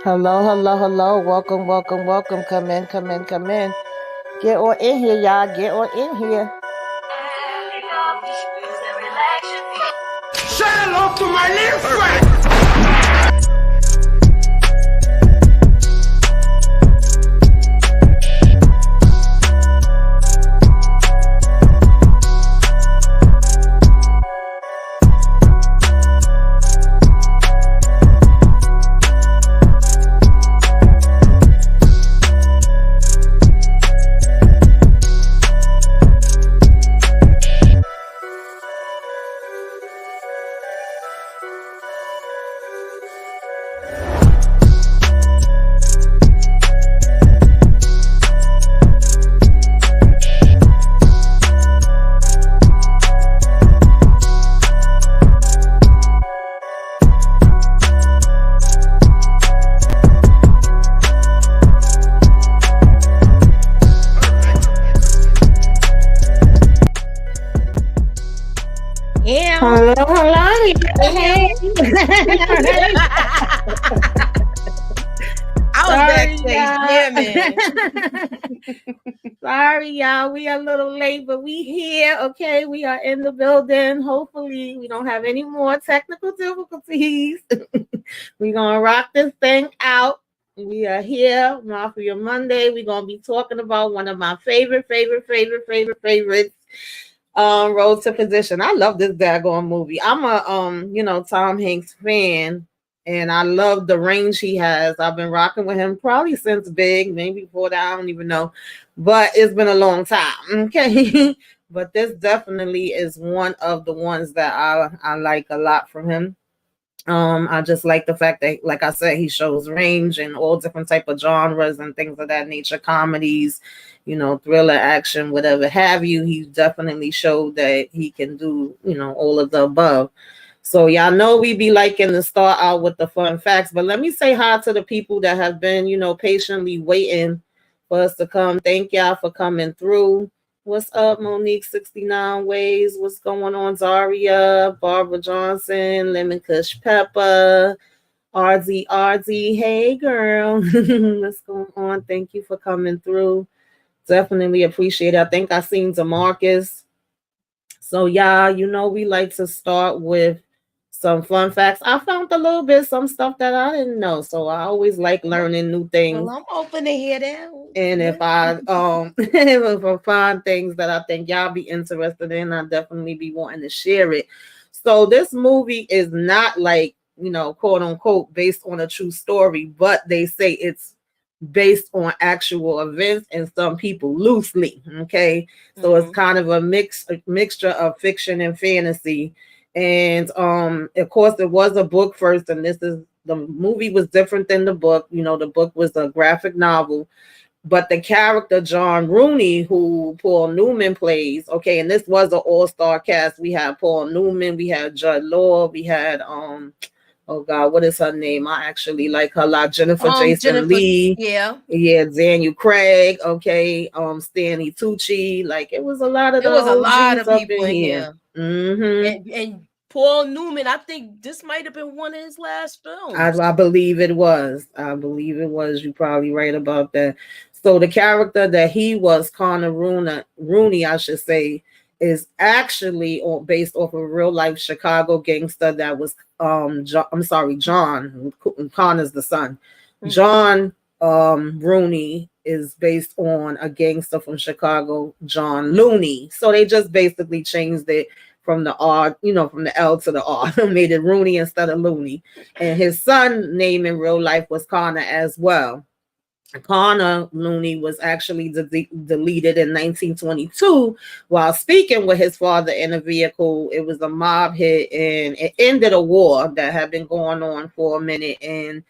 Hello, hello, hello. Welcome, welcome, welcome. Come in, come in, come in. Get on in here, y'all. Get on in here. Say hello to my little friend. Yeah. Hello, hello. Hey. I was Sorry, backstage jamming. Sorry, y'all. We are a little late, but we here. Okay, we are in the building. Hopefully, we don't have any more technical difficulties. We're gonna rock this thing out. We are here, Mafia Monday. We're gonna be talking about one of my favorites. Road to Perdition. I love this daggone movie. I'm a Tom Hanks fan, and I love the range he has. I've been rocking with him probably since Big, maybe before that, I don't even know. But it's been a long time. Okay. But this definitely is one of the ones that I like a lot from him. I just like the fact that, like I said, he shows range in all different type of genres and things of that nature, comedies, thriller, action, whatever have you. He definitely showed that he can do, all of the above. So y'all know we be liking to start out with the fun facts, but let me say hi to the people that have been, patiently waiting for us to come. Thank y'all for coming through. What's up, Monique 69 Ways? What's going on, Zaria, Barbara Johnson, Lemon Kush Pepper, RZ. Hey, girl. What's going on? Thank you for coming through. Definitely appreciate it. I think I seen DeMarcus. So, yeah, we like to start with some fun facts. I found a little bit some stuff that I didn't know. So I always like learning new things. Well, I'm open to hear that. And if I if I find things that I think y'all be interested in, I'll definitely be wanting to share it. So this movie is not like, quote unquote, based on a true story, but they say it's based on actual events and some people loosely. Okay. So it's kind of a mixture of fiction and fantasy. And of course it was a book first, and the movie was different than the book. The book was a graphic novel. But the character John Rooney, who Paulnewman plays, okay, and this was an all-star cast. We had Paulnewman, we had judelaw, we had oh God, what is her name? I actually like her a lot. Jennifer Lee. Yeah, Danielcraig, okay, Stanley Tucci. Like it was a lot of there was a lot of up people in here. And Paulnewman, I think this might have been one of his last films. I believe it was. You're probably right about that. So the character that he was, Connor Rooney, I should say, is actually based off of a real life Chicago gangster that was John. Connor's the son. Mm-hmm. John Rooney is based on a gangster from Chicago, John Looney. So they just basically changed it from the R, from the L to the R, made it Rooney instead of Looney. And his son name in real life was Connor as well. Connor Looney was actually deleted in 1922 while speaking with his father in a vehicle. It was a mob hit, and it ended a war that had been going on for a minute, and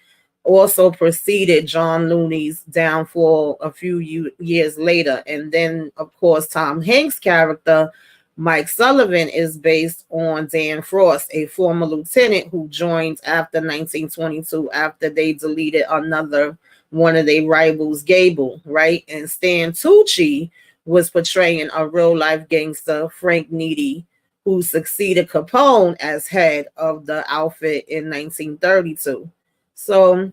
also preceded John Looney's downfall a few years later. And then, of course, Tom Hanks' character, Mike Sullivan, is based on Dan Frost, a former lieutenant who joined after 1922 after they deleted another one of their rivals, Gable, right? And Stan Tucci was portraying a real life gangster, Frank Needy, who succeeded Capone as head of the outfit in 1932. So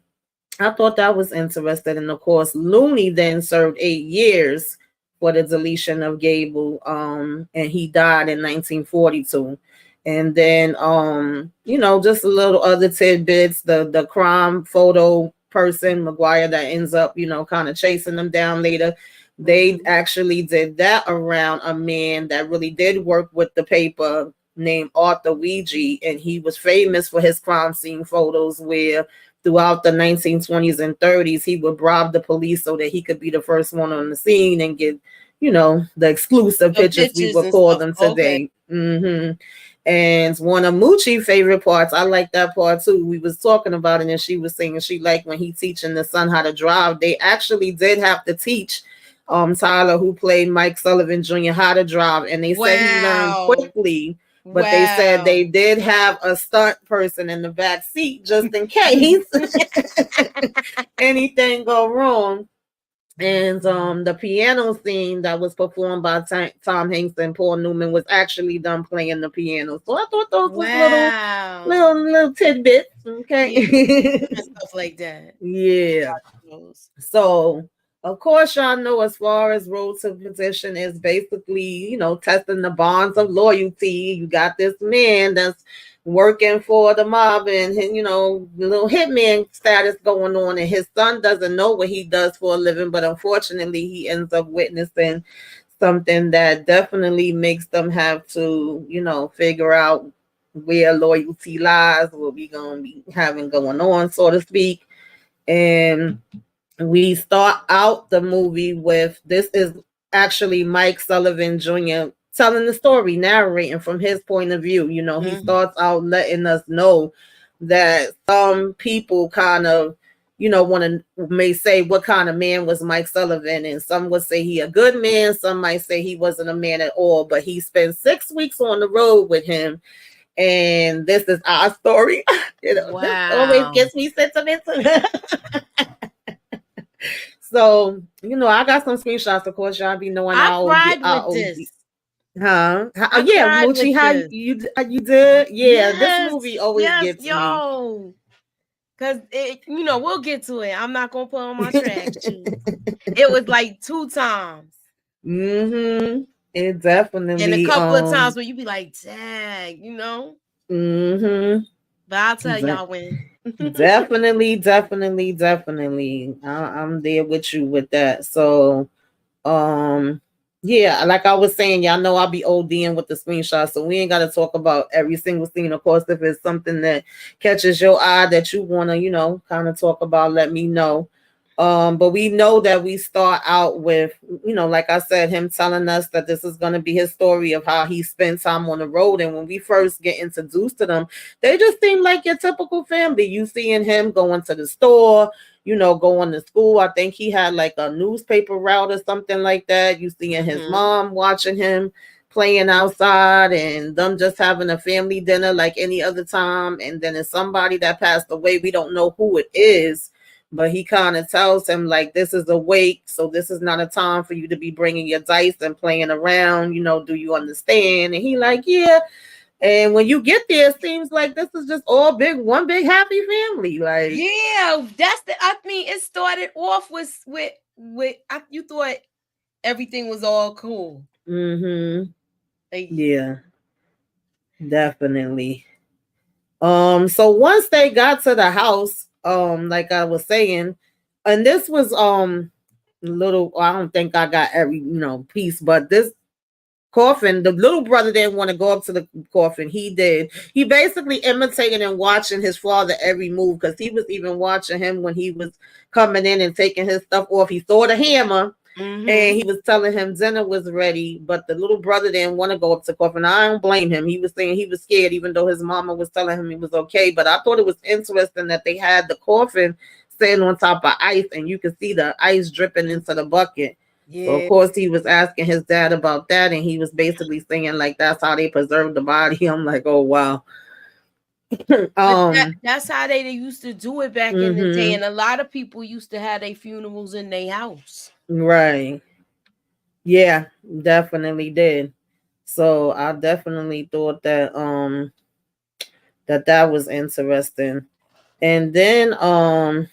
I thought that was interesting. And of course, Looney then served 8 years for the deletion of Gable. And he died in 1942. And then just a little other tidbits, the crime photo person, McGuire, that ends up, kind of chasing them down later. They actually did that around a man that really did work with the paper named Arthur Ouija, and he was famous for his crime scene photos where throughout the 1920s and 30s, he would bribe the police so that he could be the first one on the scene and get, the exclusive pictures we would call them today. Okay. And one of Moochie's favorite parts, I like that part too. We was talking about it, and she was saying she liked when he teaching the son how to drive. They actually did have to teach Tyler, who played Mike Sullivan Jr., how to drive, and they said he learned quickly. But they said they did have a stunt person in the back seat just in case anything go wrong. And the piano scene that was performed by Tom Hanks and Paulnewman was actually done playing the piano. So I thought those was little tidbits. Okay. Yeah, stuff like that. Yeah. So of course, y'all know, as far as Road to Perdition is basically, testing the bonds of loyalty. You got this man that's working for the mob and, little hitman status going on, and his son doesn't know what he does for a living, but unfortunately he ends up witnessing something that definitely makes them have to, figure out where loyalty lies, what we gonna be having going on, so to speak. And we start out the movie with, this is actually Mike Sullivan Jr. telling the story, narrating from his point of view. He starts out letting us know that some people kind of, may say, what kind of man was Mike Sullivan? And some would say he a good man. Some might say he wasn't a man at all, but he spent 6 weeks on the road with him. And this is our story. This always gets me sentimental. So, I got some screenshots. Of course, y'all be knowing I cried with this. Huh? Yeah, Moochie, how you did? Yeah, this movie always gets me. Because we'll get to it. I'm not gonna put on my track sheet. It was like 2 times. It definitely, and a couple of times where you be like, dang, But I'll tell y'all when. Definitely. I'm there with you with that. So, yeah, like I was saying, y'all know I'll be ODing with the screenshots, so we ain't got to talk about every single scene. Of course, if it's something that catches your eye that you want to, kind of talk about, let me know. But we know that we start out with, like I said, him telling us that this is going to be his story of how he spent time on the road. And when we first get introduced to them, they just seem like your typical family. You seeing him going to the store, going to school. I think he had like a newspaper route or something like that. You seeing his mom watching him playing outside, and them just having a family dinner like any other time. And then it's somebody that passed away. We don't know who it is, but he kind of tells him, like, this is a wake, so this is not a time for you to be bringing your dice and playing around. Do you understand? And he like, yeah. And when you get there, it seems like this is just all one big happy family. Like, yeah, it started off with you thought everything was all cool. Yeah, definitely. So once they got to the house, like I was saying, and this was little, I don't think I got every piece, but this coffin, the little brother didn't want to go up to the coffin. He did. He basically imitated and watching his father every move, because he was even watching him when he was coming in and taking his stuff off. He saw the hammer. And he was telling him dinner was ready, but the little brother didn't want to go up to the coffin. I don't blame him. He was saying he was scared, even though his mama was telling him he was okay. But I thought it was interesting that they had the coffin sitting on top of ice, and you could see the ice dripping into the bucket. Yeah. So of course he was asking his dad about that, and he was basically saying like that's how they preserve the body. I'm like, oh wow. That's how they used to do it back in the day, and a lot of people used to have their funerals in their house. Right. Yeah, definitely did. So I definitely thought that that was interesting. And then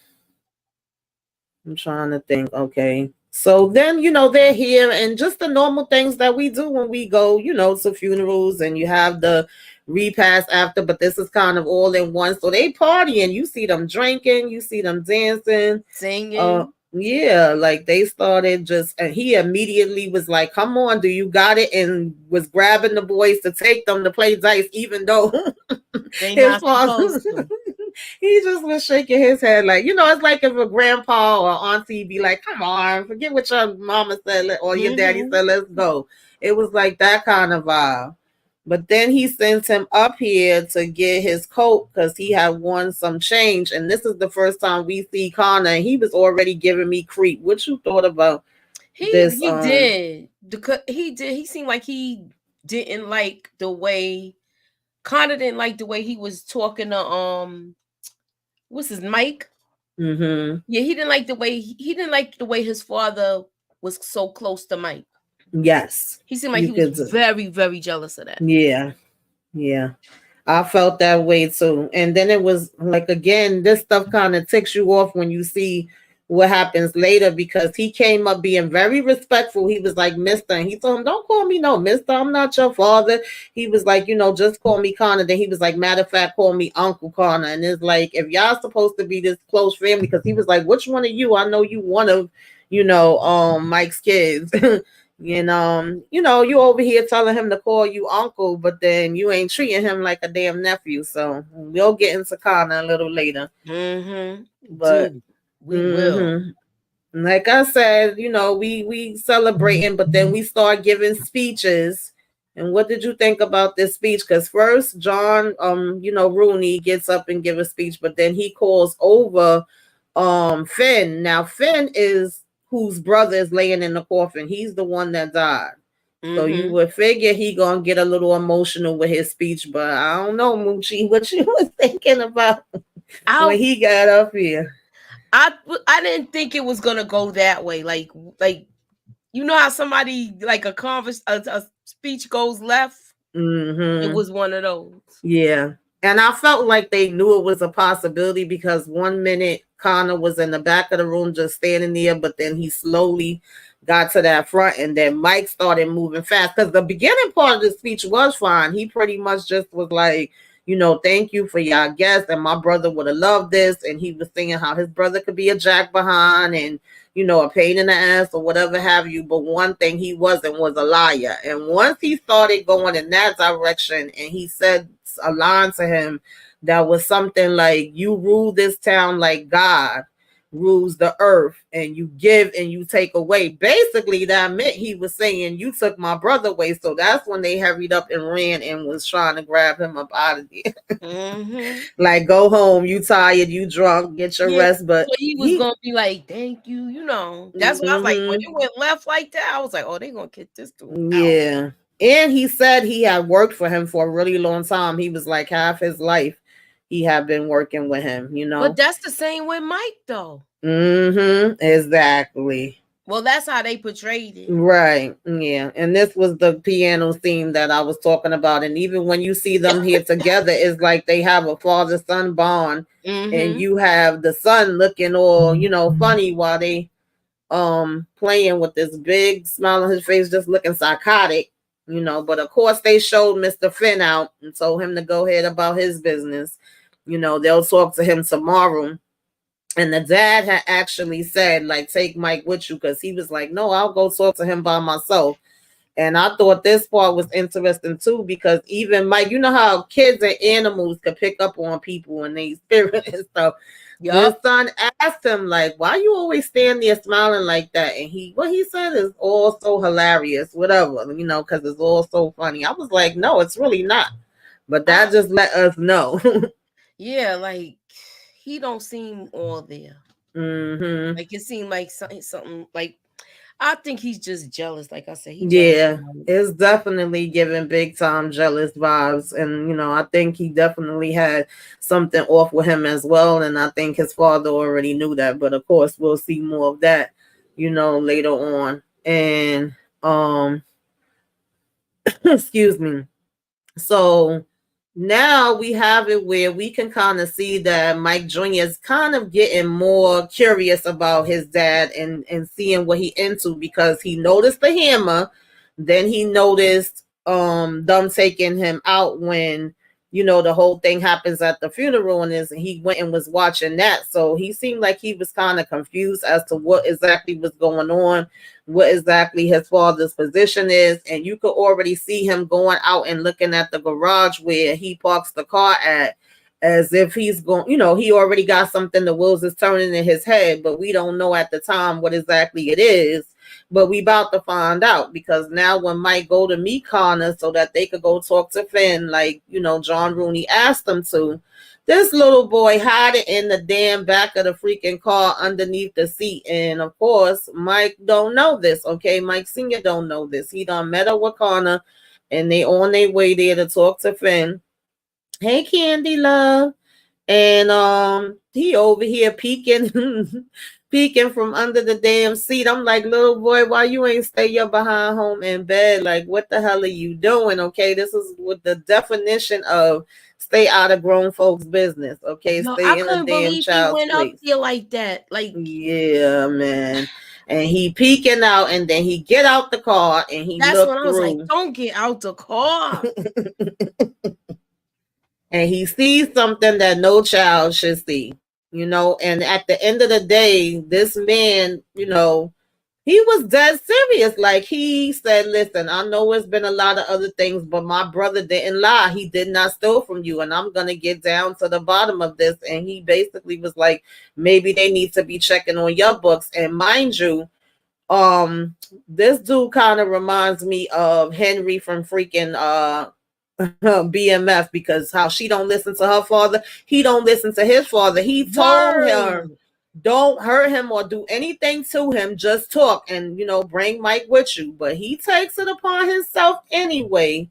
I'm trying to think. Okay. So then, they're here and just the normal things that we do when we go, to funerals and you have the repast after, but this is kind of all in one. So they partying. You see them drinking, you see them dancing. Singing. Yeah, like they started just, and he immediately was like, come on, do you got it? And was grabbing the boys to take them to play dice, even though They his not father, supposed to. he just was shaking his head like, it's like if a grandpa or auntie be like, come on, forget what your mama said or your daddy said, let's go. It was like that kind of vibe. But then he sends him up here to get his coat because he had won some change. And this is the first time we see Connor. And he was already giving me creep. What you thought about this? He did. He did. He seemed like he didn't like the way Connor didn't like the way he was talking to what's his Mike? Mm-hmm. Yeah, he didn't like the way his father was so close to Mike. Yes. He seemed like he was very, very jealous of that. Yeah. Yeah. I felt that way too. And then it was like, again, this stuff kind of ticks you off when you see what happens later because he came up being very respectful. He was like, Mister, and he told him, don't call me no Mister. I'm not your father. He was like, just call me Connor. Then he was like, matter of fact, call me Uncle Connor. And it's like, if y'all supposed to be this close family, because he was like, which one of you? I know you one of, Mike's kids. And you over here telling him to call you uncle, but then you ain't treating him like a damn nephew. So we'll get into Connor a little later. Mm-hmm. But dude, we will. Like I said, we celebrating, but then we start giving speeches. And what did you think about this speech? Because first, John, Rooney gets up and give a speech, but then he calls over Finn. Now Finn is whose brother is laying in the coffin. He's the one that died. So you would figure he gonna get a little emotional with his speech, but I don't know, Moochie, what you was thinking about when he got up here. I didn't think it was gonna go that way. Like you know how somebody like a speech goes left. It was one of those. Yeah. And I felt like they knew it was a possibility because 1 minute Connor was in the back of the room just standing there, but then he slowly got to that front and then Mike started moving fast because the beginning part of the speech was fine. He pretty much just was like, thank you for y'all guests and my brother would have loved this. And he was singing how his brother could be a jack behind and, a pain in the ass or whatever have you. But one thing he wasn't was a liar. And once he started going in that direction and he said a line to him that was something like, you rule this town like God rules the earth and you give and you take away. Basically, that meant he was saying, you took my brother away. So that's when they hurried up and ran and was trying to grab him up out of there. Like, go home, you tired, you drunk, get your rest. But so he was gonna be like, thank you, that's why I was like, when it went left like that, I was like, oh, they gonna kick this dude out. And he said he had worked for him for a really long time. He was like half his life he had been working with him, But that's the same with Mike, though. Exactly. Well, that's how they portrayed it. Right. Yeah. And this was the piano scene that I was talking about. And even when you see them here together, it's like they have a father-son bond. And you have the son looking all, funny while they playing with this big smile on his face, just looking psychotic. But of course they showed Mr. Finn out and told him to go ahead about his business. They'll talk to him tomorrow. And the dad had actually said, like, take Mike with you because he was like, no, I'll go talk to him by myself. And I thought this part was interesting too because even Mike, you know how kids and animals could pick up on people and they spirit and stuff. His son asked him, like, why you always stand there smiling like that? And what he said is all so hilarious, whatever, because it's all so funny. I was like, no, it's really not. But that just let us know. Yeah, like, he don't seem all there. Like, it seemed like something like, I think he's just jealous. Like I said, it's definitely giving big time jealous vibes. And, I think he definitely had something off with him as well. And I think his father already knew that. But of course, we'll see more of that, later on. And, excuse me. So now we have it where we can kind of see that Mike Jr. is kind of getting more curious about his dad and seeing what he into, because he noticed the hammer, then he noticed them taking him out when, you know, the whole thing happens at the funeral, and he went and was watching that. So he seemed like he was kind of confused as to what exactly was going on, what exactly his father's position is. And you could already see him going out and looking at the garage where he parks the car at, as if he's going, you know, he already got something, the wheels is turning in his head, but we don't know at the time what exactly it is. But we about to find out, because now when Mike go to meet Connor so that they could go talk to Finn, like, you know, John Rooney asked them to, this little boy hiding in the damn back of the freaking car underneath the seat. And of course, Mike don't know this, okay? Mike Sr. don't know this. He done met up with Connor, and they on their way there to talk to Finn. Hey, Candy love. And he over here peeking peeking from under the damn seat. I'm like, little boy, why you ain't stay your behind home in bed? Like, what the hell are you doing? Okay, this is what the definition of stay out of grown folks' business. Okay, No, stay I in a couldn't damn believe he child's went up place. there like that. Like, yeah, man. And he peeking out, and then he get out the car and he that's looked when I was through. like, don't get out the car. And he sees something that no child should see, you know. And at the end of the day, this man, you know, he was dead serious. Like, he said, listen, I know it's been a lot of other things, but my brother didn't lie. He did not steal from you, and I'm going to get down to the bottom of this. And he basically was like, maybe they need to be checking on your books. And mind you, this dude kind of reminds me of Henry from freaking BMF, because how she don't listen to her father, he don't listen to his father. He told her, don't hurt him or do anything to him, just talk, and, you know, bring Mike with you. But he takes it upon himself anyway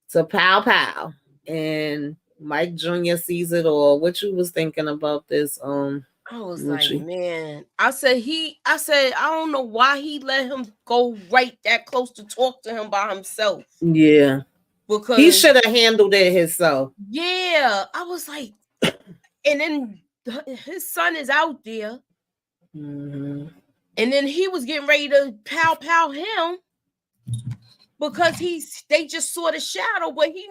to pow. And Mike Jr. sees it all. What you was thinking about this? I was like, man. I said, I don't know why he let him go right that close to talk to him by himself. Yeah. Because he should have handled it himself. Yeah. I was like, and then his son is out there. Mm-hmm. And then he was getting ready to pow him, because they just saw the shadow, but he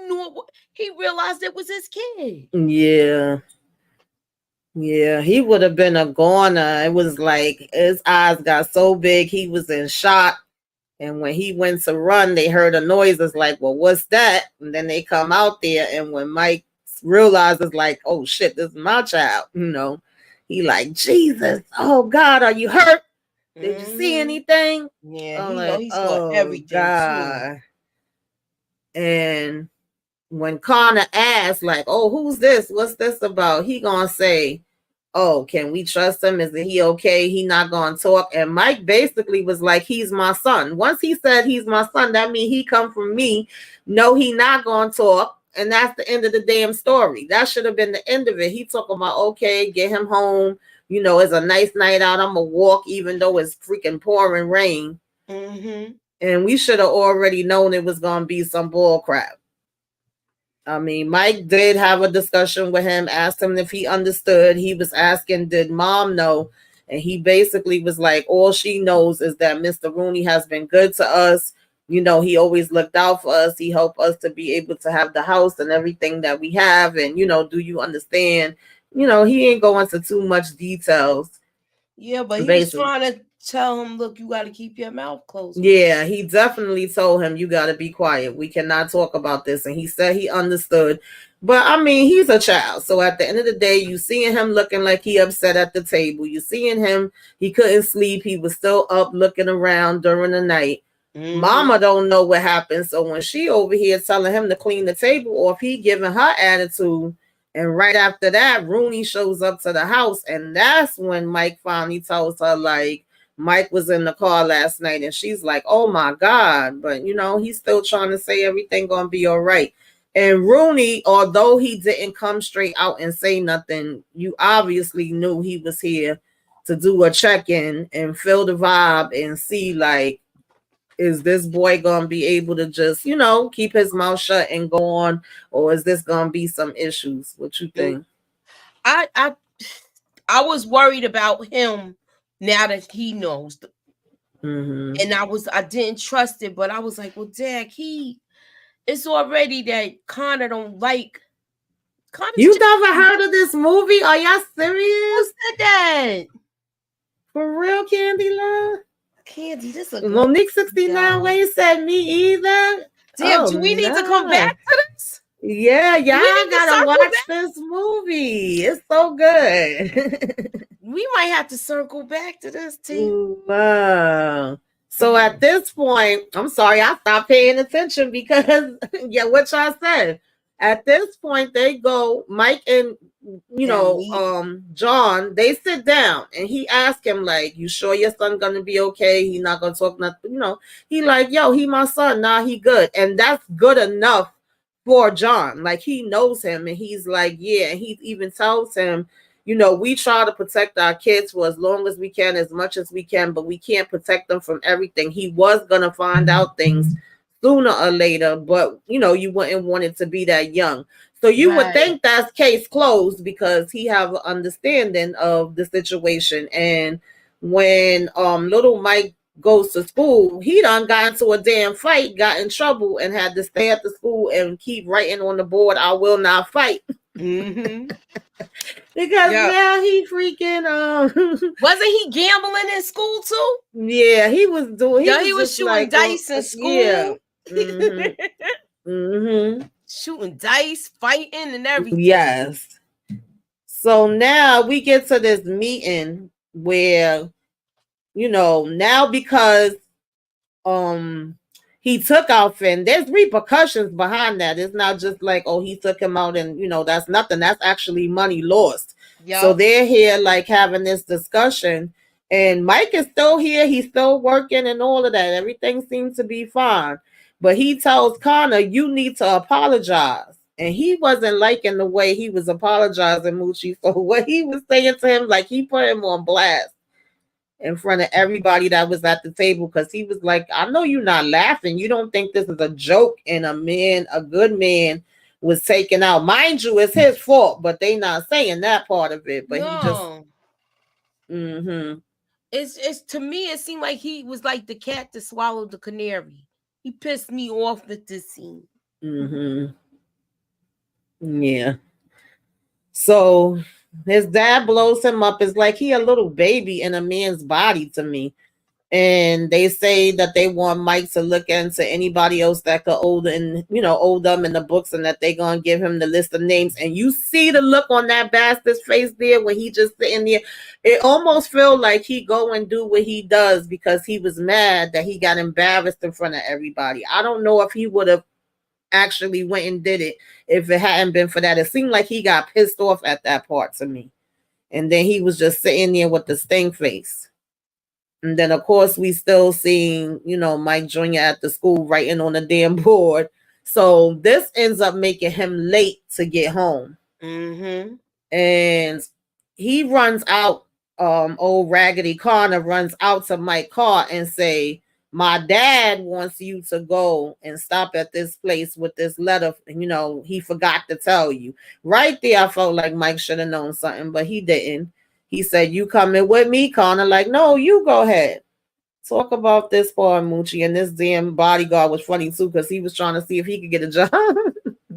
realized it was his kid. Yeah, he would have been a goner. It was like his eyes got so big, he was in shock. And when he went to run, they heard a noise. It's like, well, what's that? And then they come out there, and when Mike realizes, like, oh shit, this is my child, you know, he like, Jesus, oh God, are you hurt? Did you see anything? Yeah, he saw everything God. Too. And when Connor asked, like, oh, who's this? What's this about? He gonna say, oh, can we trust him? Is he okay? He not gonna talk. And Mike basically was like, he's my son. Once he said he's my son, that means he come from me. No, he not gonna talk. And that's the end of the damn story. That should have been the end of it. He talking about, okay, get him home. You know, it's a nice night out. I'm gonna walk, even though it's freaking pouring rain. Mm-hmm. And we should have already known it was gonna be some bull crap. I mean, Mike did have a discussion with him, asked him if he understood. He was asking, did mom know? And he basically was like, all she knows is that Mr. Rooney has been good to us. You know, he always looked out for us. He helped us to be able to have the house and everything that we have. And, you know, do you understand? You know, he ain't going into too much details. Yeah, but he was trying to tell him, look, you got to keep your mouth closed. Yeah, he definitely told him, you got to be quiet. We cannot talk about this. And he said he understood. But, I mean, he's a child. So at the end of the day, you seeing him looking like he upset at the table. You seeing him, he couldn't sleep. He was still up looking around during the night. Mm-hmm. Mama don't know what happened. So when she over here telling him to clean the table off, he giving her attitude. And right after that, Rooney shows up to the house. And that's when Mike finally tells her, like, Mike was in the car last night. And she's like, oh, my God. But, you know, he's still trying to say everything going to be all right. And Rooney, although he didn't come straight out and say nothing, you obviously knew he was here to do a check-in and feel the vibe and see, like, is this boy gonna be able to just, keep his mouth shut and go on, or is this gonna be some issues? What you think? I was worried about him now that he knows. Mm-hmm. And I didn't trust it, but I was like, well, Dad, it's already that Connor don't like. You never heard of this movie? Are y'all serious? Who said that? For real, Candy Love? Candy, this is Monique 69 Wayne said me either. Damn, do we need to come back to this? Yeah, y'all gotta watch this movie. It's so good. We might have to circle back to this too. Wow. So at this point, I'm sorry, I stopped paying attention because what y'all said. At this point, they go, Mike and John, they sit down and he asked him, like, you sure your son gonna be okay? He not gonna talk nothing, He like, yo, he my son, nah, he good. And that's good enough for John. Like, he knows him and he's like, yeah, and he even tells him, we try to protect our kids for as long as we can, as much as we can, but we can't protect them from everything. He was gonna find out things sooner or later, but you wouldn't want it to be that young. So you would think that's case closed because he have an understanding of the situation. And when little Mike goes to school, he done got into a damn fight, got in trouble, and had to stay at the school and keep writing on the board, "I will not fight." Mm-hmm. Because now he freaking wasn't he gambling in school too? Yeah, he was doing. He was shooting dice in school. Yeah. Mm-hmm. Mm-hmm. Shooting dice, fighting, and everything. Yes. So now we get to this meeting where, now because he took out Finn, there's repercussions behind that. It's not just like, oh, he took him out and that's nothing. That's actually money lost. Yep. So they're here like having this discussion. And Mike is still here. He's still working and all of that. Everything seems to be fine. But he tells Connor, you need to apologize. And he wasn't liking the way he was apologizing, Moochie. So what he was saying to him, like, he put him on blast in front of everybody that was at the table, because he was like, I know you're not laughing. You don't think this is a joke, and a good man was taken out. Mind you, it's his fault, but they not saying that part of it. But he just... Mm-hmm. It's to me, it seemed like he was like the cat that swallowed the canary. He pissed me off with this scene. Mm-hmm. Yeah. So his dad blows him up. It's like he a little baby in a man's body to me. And they say that they want Mike to look into anybody else that could owe them in the books, and that they gonna give him the list of names. And you see the look on that bastard's face there when he just sitting there. It almost feel like he go and do what he does because he was mad that he got embarrassed in front of everybody. I don't know if he would have actually went and did it if it hadn't been for that. It seemed like he got pissed off at that part to me. And then he was just sitting there with the stink face. And then, of course, we still seeing, Mike Jr. at the school writing on the damn board. So this ends up making him late to get home. Mm-hmm. And he runs out, old Raggedy Connor runs out to Mike's car and say, my dad wants you to go and stop at this place with this letter. He forgot to tell you. Right there, I felt like Mike should have known something, but he didn't. He said, you coming with me, Connor? Like, no, you go ahead. Talk about this for Moochie. And this damn bodyguard was funny, too, because he was trying to see if he could get a job.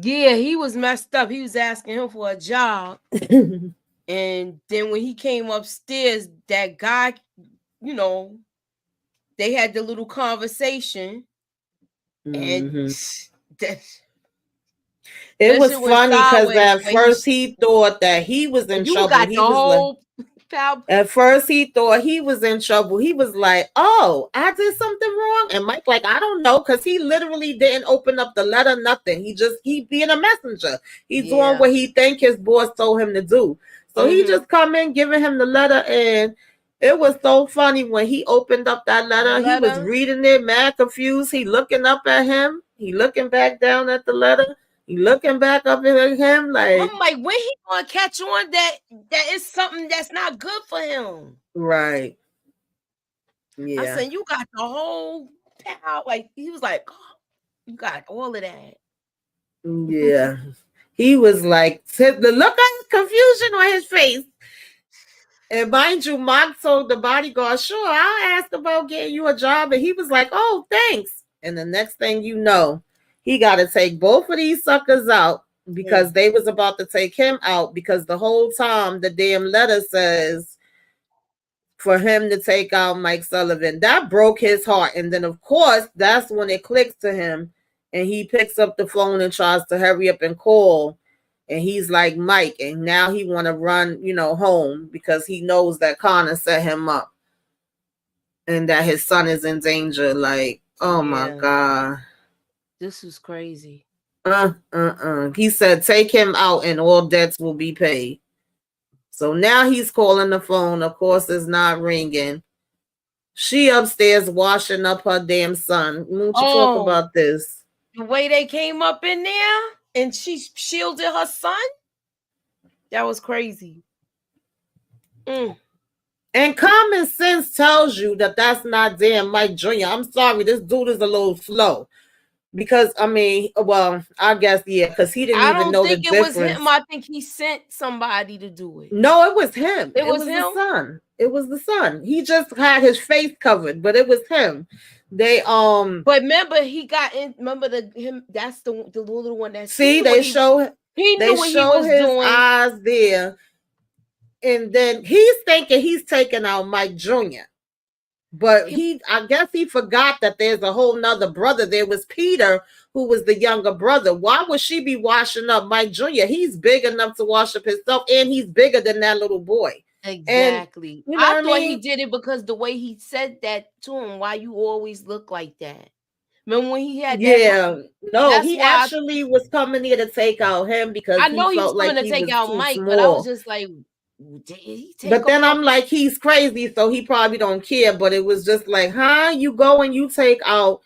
Yeah, he was messed up. He was asking him for a job. And then when he came upstairs, that guy, they had the little conversation. Mm-hmm. And it was funny because at first he thought that he was in trouble. At first he thought he was in trouble. He was like, oh, I did something wrong. And Mike like, I don't know, because he literally didn't open up the letter, nothing. He being a messenger. He's doing what he think his boss told him to do. So he just come in giving him the letter, and it was so funny when he opened up that letter. He was reading it, mad confused. He looking up at him. He looking back down at the letter. He looking back up at him like, I'm like, when he gonna catch on that is something that's not good for him? Right. Yeah. I said, you got the whole pow. Like, he was like, oh, you got all of that. Yeah. He was like, the look of confusion on his face. And mind you, Mark told the bodyguard, sure, I'll ask about getting you a job. And he was like, oh, thanks. And the next thing you know, he got to take both of these suckers out because they was about to take him out, because the whole time the damn letter says for him to take out Mike Sullivan. That broke his heart. And then, of course, that's when it clicks to him. And he picks up the phone and tries to hurry up and call. And he's like, Mike, and now he want to run, home because he knows that Connor set him up and that his son is in danger. Like, oh my God. This is crazy. He said, take him out and all debts will be paid. So now he's calling the phone. Of course, it's not ringing. She upstairs washing up her damn son. Won't you talk about this? The way they came up in there and she shielded her son? That was crazy. And common sense tells you that that's not damn Mike Jr. I'm sorry, this dude is a little slow. Because, I mean, well, I guess, because he didn't even know the difference. I don't think it was him. I think he sent somebody to do it. No, it was him. It was him? The son. It was the son. He just had his face covered, but it was him. They But remember, he got in. Remember him. That's the little one that. See, they show. He knew what he was his doing. Eyes there, and then he's thinking he's taking out Mike Jr. But I guess he forgot that there's a whole nother brother. There was Peter, who was the younger brother. Why would she be washing up Mike Jr.? He's big enough to wash up himself, and he's bigger than that little boy. Exactly. And, I thought he did it because the way he said that to him, why you always look like that. Remember when he had that? Yeah. No, he actually was coming here to take out him because I know he felt he was coming like to take out Mike, small. but I was just like, but then I'm like, he's crazy, so he probably don't care. But it was just like, you go and you take out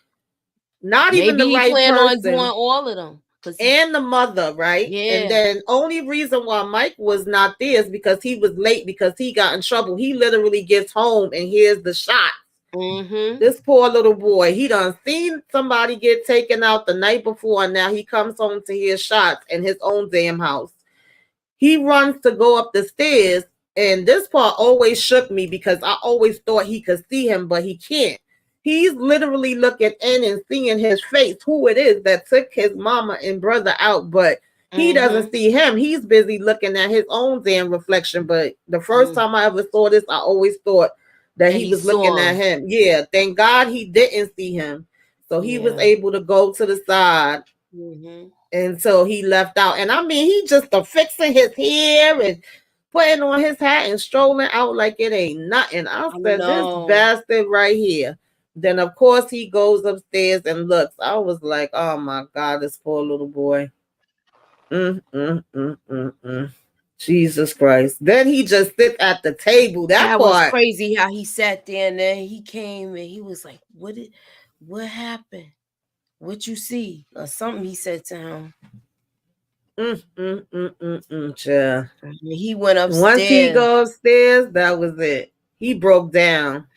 not even the right person. On doing all of them. And the mother, right? Yeah. And then only reason why Mike was not there is because he was late because he got in trouble. He literally gets home and hears the shot. This poor little boy, he done seen somebody get taken out the night before, and now he comes home to hear shots in his own damn house. He runs to go up the stairs, and this part always shook me because I always thought he could see him, but he can't. He's literally looking in and seeing his face, who it is that took his mama and brother out, but he doesn't see him. He's busy looking at his own damn reflection. But the first time I ever saw this, I always thought that he was looking at him. Yeah, thank God he didn't see him. So he was able to go to the side. And so he left out. And I mean, he just fixing his hair and putting on his hat and strolling out like it ain't nothing. I said, this bastard right here. Then, of course, he goes upstairs and looks. I was like, oh, my God, this poor little boy. Jesus Christ. Then he just sits at the table. That was crazy how he sat there and then he came and he was like, what happened? What you see? Or something he said to him. Yeah. He went upstairs. Once he goes upstairs, that was it. He broke down.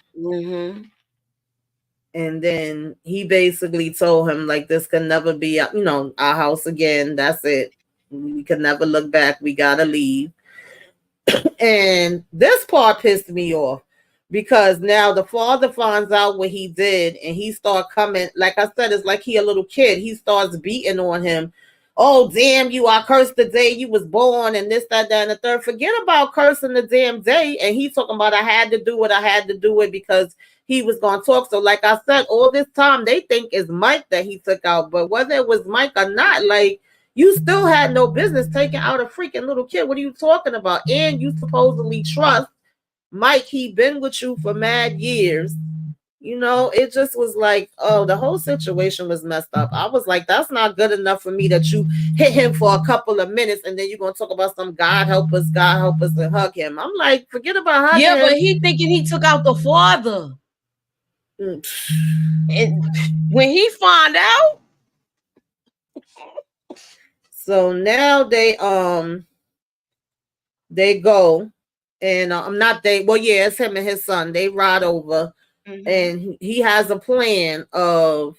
And then he basically told him, like, this can never be, our house again. That's it. We could never look back. We got to leave. And this part pissed me off because now the father finds out what he did and he starts coming. Like I said, it's like he a little kid. He starts beating on him. Oh, damn you. I cursed the day you was born and this, that, and the third. Forget about cursing the damn day. And he's talking about I had to do it because he was going to talk. So like I said, all this time they think it's Mike that he took out. But whether it was Mike or not, like, you still had no business taking out a freaking little kid. What are you talking about? And you supposedly trust Mike. He been with you for mad years. It just was like, oh, the whole situation was messed up. I was like, that's not good enough for me that you hit him for a couple of minutes and then you're going to talk about some God help us, and hug him. I'm like, forget about hugging him. Yeah, but he thinking he took out the father. And when he found out. So now they go and it's him and his son. They ride over and he has a plan of,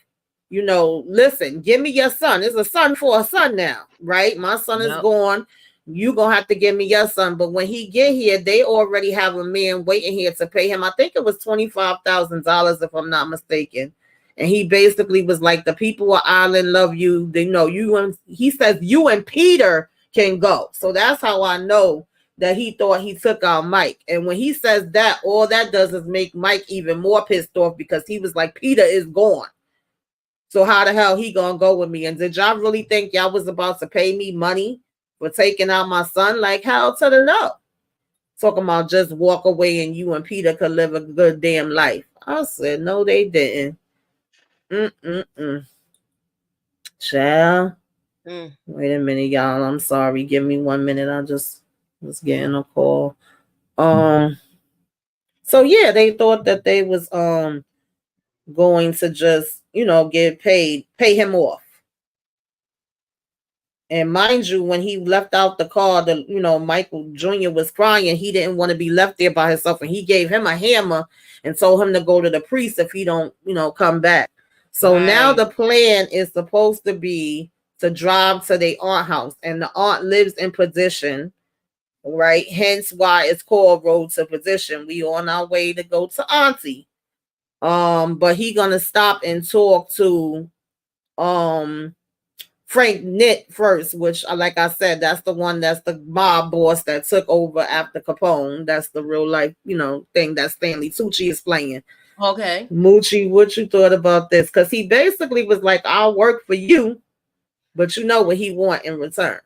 listen, give me your son. It's a son for a son now, right? My son is gone. You gonna have to give me your son. But when he get here, they already have a man waiting here to pay him. I think it was $25,000 if I'm not mistaken. And he basically was like, the people of Ireland love you. They know you. And he says you and Peter can go. So that's how I know that he thought he took out Mike. And when he says that, all that does is make Mike even more pissed off, because he was like, Peter is gone. So how the hell he gonna go with me? And did y'all really think y'all was about to pay me money for taking out my son? Like, hell to the no. Talking about just walk away and you and Peter could live a good damn life. I said, no, they didn't. Child. Wait a minute, y'all. I'm sorry. Give me 1 minute. I just was getting a call. So yeah, they thought that they was going to just, get paid, pay him off. And mind you, when he left out the car, Michael Jr. was crying. He didn't want to be left there by himself, and he gave him a hammer and told him to go to the priest if he don't, come back. So now the plan is supposed to be to drive to their aunt house, and the aunt lives in Perdition, right? Hence why it's called Road to Perdition. We on our way to go to Auntie. But he gonna stop and talk to Frank Nitt first, which, like I said, that's the one that's the mob boss that took over after Capone. That's the real life, thing that Stanley Tucci is playing. Okay. Moochie, what you thought about this? Because he basically was like, I'll work for you, but you know what he want in return.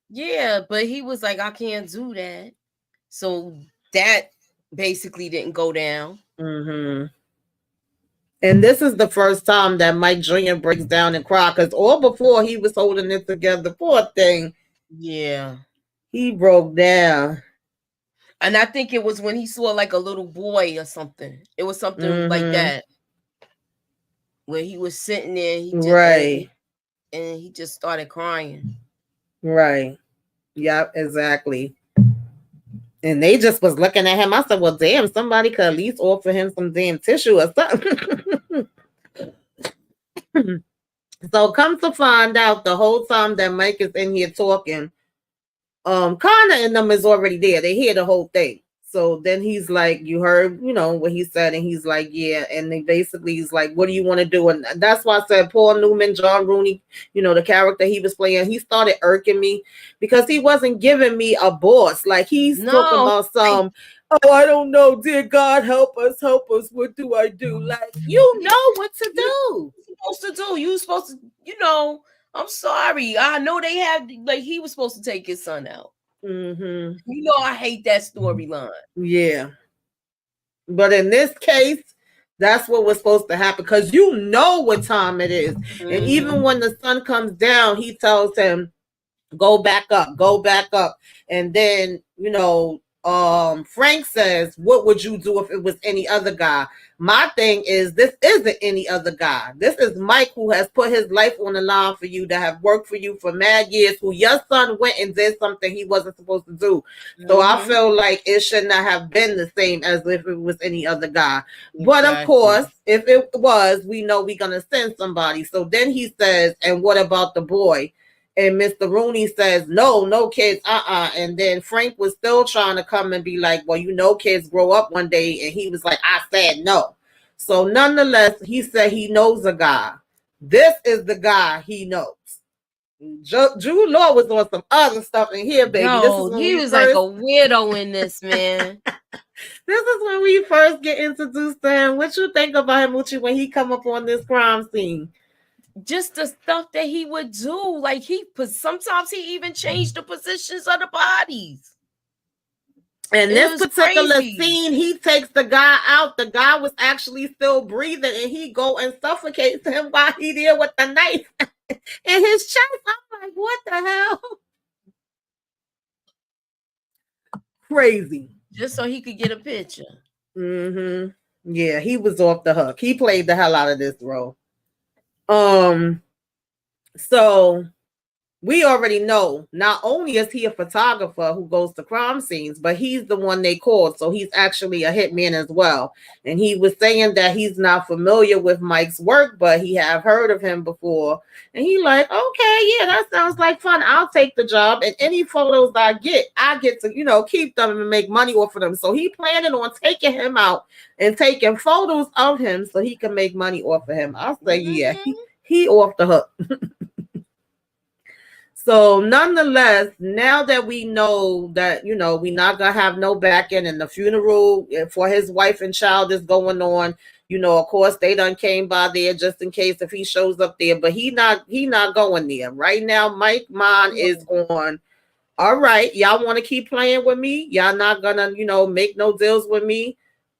Yeah, but he was like, I can't do that. So that basically didn't go down. And this is the first time that Mike Jr. breaks down and cries, because all before he was holding it together. Poor thing. Yeah. He broke down. And I think it was when he saw like a little boy or something. It was something like that. When he was sitting there, he just, and he just started crying. Right. Yep, exactly. And they just was looking at him. I said, well, damn, somebody could at least offer him some damn tissue or something. So come to find out, the whole time that Mike is in here talking, Connor and them is already there. They hear the whole thing. So then he's like, you heard, what he said. And he's like, yeah. And they basically, he's like, what do you want to do? And that's why I said Paulnewman, John Rooney, the character he was playing, he started irking me because he wasn't giving me a boss. Like he's talking about some, I don't know. Dear God, help us. What do I do? Like, you know what to do. You supposed to, I'm sorry. I know they had, like, he was supposed to take his son out. I hate that storyline. Yeah. But in this case, that's what was supposed to happen, because you know what time it is. And even when the sun comes down, he tells him, go back up. And then, Frank says, what would you do if it was any other guy? My thing is, this isn't any other guy. This is Mike, who has put his life on the line for you, that have worked for you for mad years, who your son went and did something he wasn't supposed to do. So I feel like it should not have been the same as if it was any other guy. But of course, if it was, we know we're going to send somebody. So then he says, and what about the boy? And Mr. Rooney says, no kids, And then Frank was still trying to come and be like, well, kids grow up one day. And he was like, I said no. So nonetheless, he said he knows a guy. This is the guy he knows. Jude Law was on some other stuff in here, baby. No, he was like a weirdo in this, man. This is when we first get introduced to him. What you think about him, Uchi, when he come up on this crime scene? Just the stuff that he would do. Like sometimes he even changed the positions of the bodies. And this particular scene, he takes the guy out. The guy was actually still breathing, and he go and suffocates him while he there with the knife in his chest. I'm like, what the hell? Crazy. Just so he could get a picture. Yeah, he was off the hook. He played the hell out of this role. So we already know not only is he a photographer who goes to crime scenes, but he's the one they called. So he's actually a hitman as well. And he was saying that he's not familiar with Mike's work, but he have heard of him before. And he like, okay, yeah, that sounds like fun. I'll take the job. And any photos I get to, keep them and make money off of them. So he planning on taking him out and taking photos of him so he can make money off of him. I'll say, yeah, he off the hook. So nonetheless, now that we know that, we're not going to have no back end and the funeral for his wife and child is going on, of course they done came by there just in case if he shows up there, but he not going there. Right now, Mike Mon is on, all right, y'all want to keep playing with me? Y'all not going to, make no deals with me?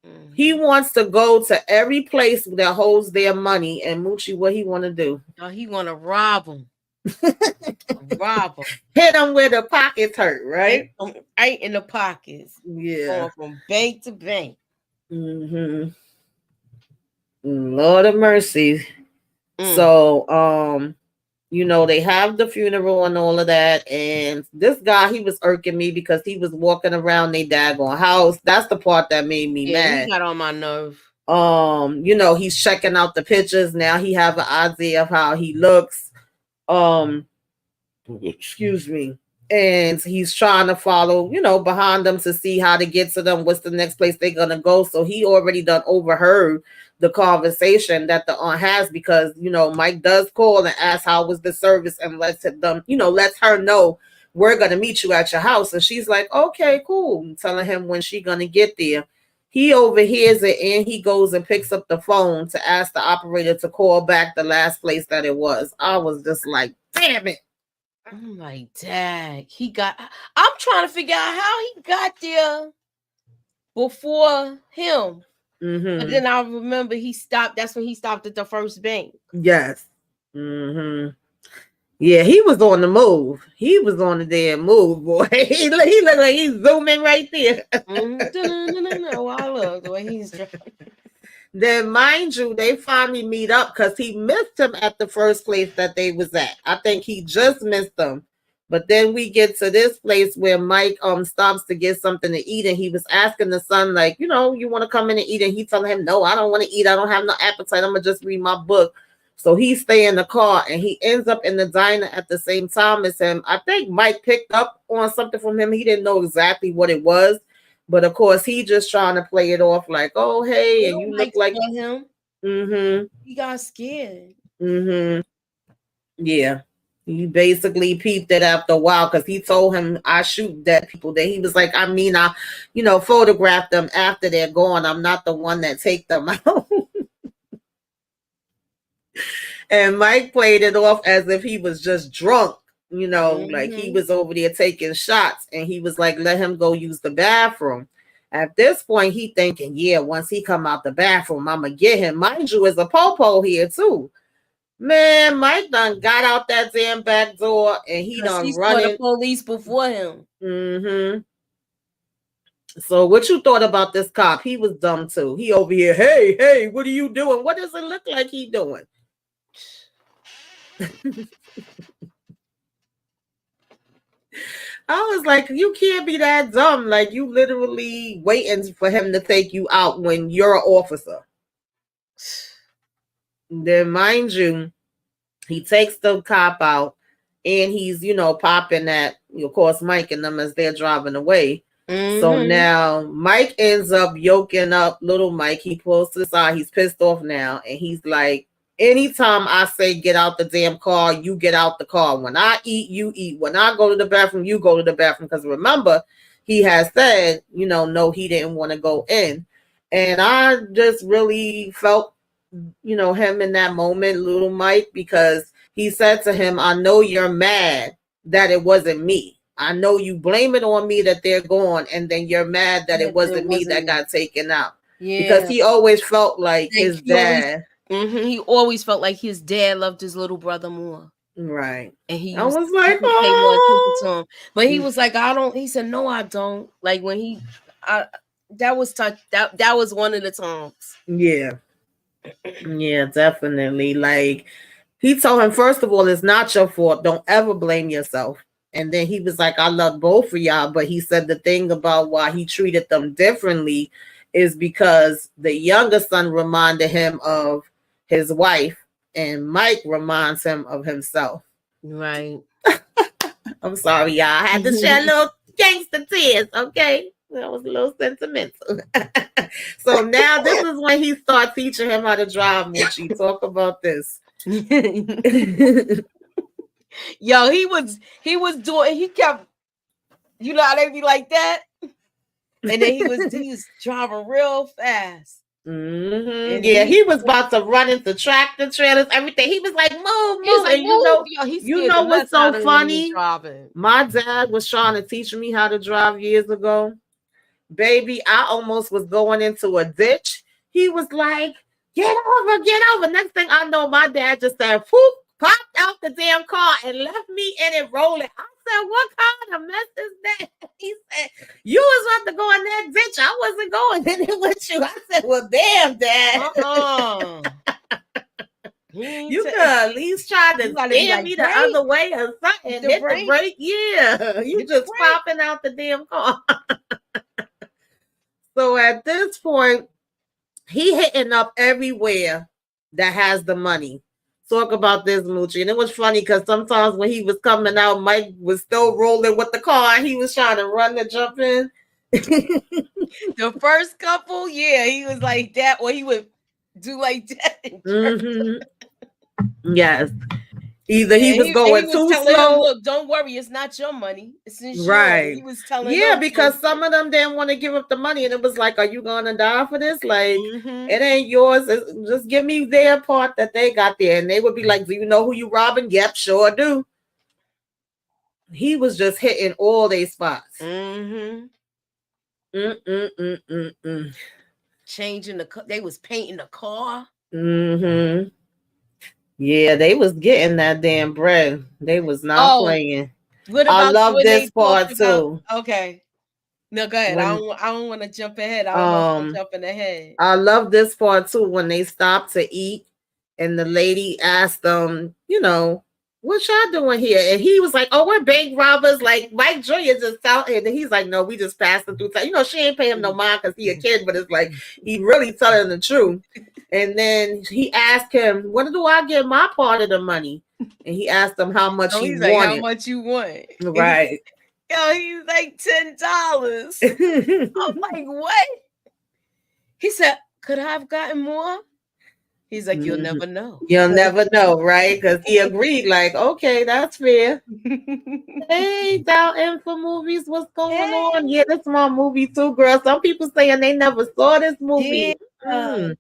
Mm-hmm. He wants to go to every place that holds their money. And Moochie, what he want to do? Oh, he want to rob them. Rob them. Hit them where the pockets hurt, right? Right in the pockets. Yeah. Going from bank to bank. Mm-hmm. Lord of mercy. So, they have the funeral and all of that. And this guy, he was irking me because he was walking around their daggone house. That's the part that made me mad. He got on my nerve. He's checking out the pictures. Now he have an idea of how he looks. Excuse me. And he's trying to follow, behind them to see how to get to them. What's the next place they're going to go? So he already done overheard the conversation that the aunt has because, Mike does call and ask how was the service and lets her know we're going to meet you at your house. And she's like, okay, cool. I'm telling him when she going to get there. He overhears it and he goes and picks up the phone to ask the operator to call back the last place that it was. I was just like, damn it. I'm like, Dad, I'm trying to figure out how he got there before him. Mm-hmm. But then I remember that's when he stopped at the first bank. Yes. Mm-hmm. Yeah, he was on the move. He was on the damn move, boy. He looked like he's zooming right there. No, I love the way he's driving. Then, mind you, they finally meet up because he missed him at the first place that they was at. I think he just missed them. But then we get to this place where Mike stops to get something to eat, and he was asking the son, like, you want to come in and eat? And he telling him, no, I don't want to eat. I don't have no appetite. I'm going to just read my book. So he stay in the car, and he ends up in the diner at the same time as him. I think Mike picked up on something from him. He didn't know exactly what it was. But of course, he just trying to play it off like, oh, hey, and you look like him. Mm-hmm. He got scared. Mm-hmm. Yeah. He basically peeped it after a while because he told him, I shoot dead people. That he was like, I photograph them after they're gone. I'm not the one that take them out. And Mike played it off as if he was just drunk. Like he was over there taking shots and he was like, let him go use the bathroom. At this point, he thinking, yeah, once he come out the bathroom, I'm going to get him. Mind you, is a po-po here too. Man, Mike done got out that damn back door and he done running. The police before him. Mm-hmm. So what you thought about this cop? He was dumb too. He over here, hey, what are you doing? What does it look like he doing? I was like, you can't be that dumb. Like, you literally waiting for him to take you out when you're an officer. Then, mind you, he takes the cop out and he's, popping at, of course, Mike and them as they're driving away. Mm-hmm. So now Mike ends up yoking up little Mike. He pulls to the side. He's pissed off now. And he's like, anytime I say get out the damn car, you get out the car. When I eat, you eat. When I go to the bathroom, you go to the bathroom. Because remember, he has said, no, he didn't want to go in. And I just really felt, him in that moment, little Mike, because he said to him, I know you're mad that it wasn't me. I know you blame it on me that they're gone. And then you're mad that it wasn't me that got taken out. Yeah. Because he always felt like his dad. He always felt like his dad loved his little brother more. Right. And I was like, oh. To him. But he was like, I don't. He said, no, I don't. Like when that was that was one of the times. Yeah. Yeah, definitely. Like, He told him, first of all, it's not your fault. Don't ever blame yourself. And then he was like, I love both of y'all. But he said the thing about why he treated them differently is because the younger son reminded him of his wife, and Mike reminds him of himself. Right. I'm sorry, y'all. I had to shed a little gangster tears, okay? That was a little sentimental. So now this is when he starts teaching him how to drive, Moochie. Talk about this. Yo, he was doing, he kept, you know how they be like that? And then he was driving real fast. Mm-hmm. Yeah, he was about to run into tractor trailers, everything. He was like, move. Like, and you know what's so funny? Driving. My dad was trying to teach me how to drive years ago. Baby, I almost was going into a ditch. He was like, get over. Next thing I know, my dad just said, whoop, popped out the damn car and left me in it rolling. I said, what kind of mess is that? He said, you was about to go in that ditch. I wasn't going in it with you. I said, well, damn, Dad. You could at least try to steer me the other way or something. Hit the brake. Yeah. You just popping out the damn car. So at this point, he hitting up everywhere that has the money. Talk about this, Moochie. And it was funny because sometimes when he was coming out, Mike was still rolling with the car. And he was trying to run to jump in. The first couple, yeah, he was like that, or he would do like that. Mm-hmm. Yes. Either he was going too slow. Him, look, don't worry, it's not your money. It's insurance. Right. He was telling him. Because some of them didn't want to give up the money. And it was like, are you going to die for this? Like, it ain't yours. Just give me their part that they got there. And they would be like, do you know who you robbing? Yep, sure do. He was just hitting all their spots. Changing the car. They was painting the car. Yeah, they was getting that damn bread. They was not playing. What about I love this part too. Okay. No, go ahead. I don't want to jump ahead. I don't know if I'm jumping ahead. I love this part too when they stopped to eat and the lady asked them, you know, what y'all doing here? And he was like, oh, we're bank robbers. Like Mike Jr. just out, and he's like, no, we just passing through time. You know, she ain't paying him no mind because he a kid, but it's like he really telling the truth. And then he asked him, what do I get my part of the money? And he asked him how much he wanted. Like, how much you want? Right. Yo, he's like $10. I'm like, what? He said, could I have gotten more? He's like, you'll never know. You'll never know, right? Because he agreed, like, okay, that's fair. Hey, Down Info Movies, what's going on? Yeah, this is my movie too, girl. Some people saying they never saw this movie. We're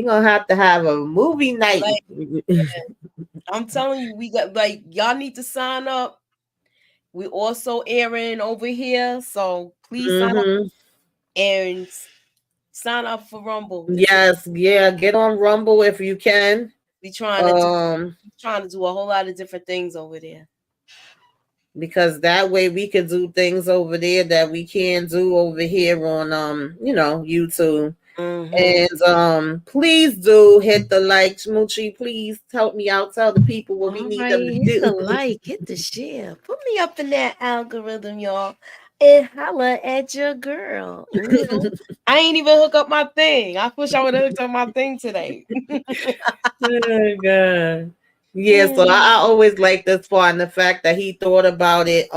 going to have a movie night. I'm telling you, we got, like, y'all need to sign up. We also airing over here, so please sign up and sign up for Rumble. Yes, yeah, get on Rumble if you can. We trying to do a whole lot of different things over there. Because that way we can do things over there that we can't do over here on you know, YouTube. And please do hit the like, Smoochie. Please help me out. Tell the people what we need them to do. Hit the like, hit the share. Put me up in that algorithm, y'all. And holla at your girl. You know? I ain't even hook up my thing. I wish I would have hooked up my thing today. Oh God. Yeah, so I always like this part and the fact that he thought about it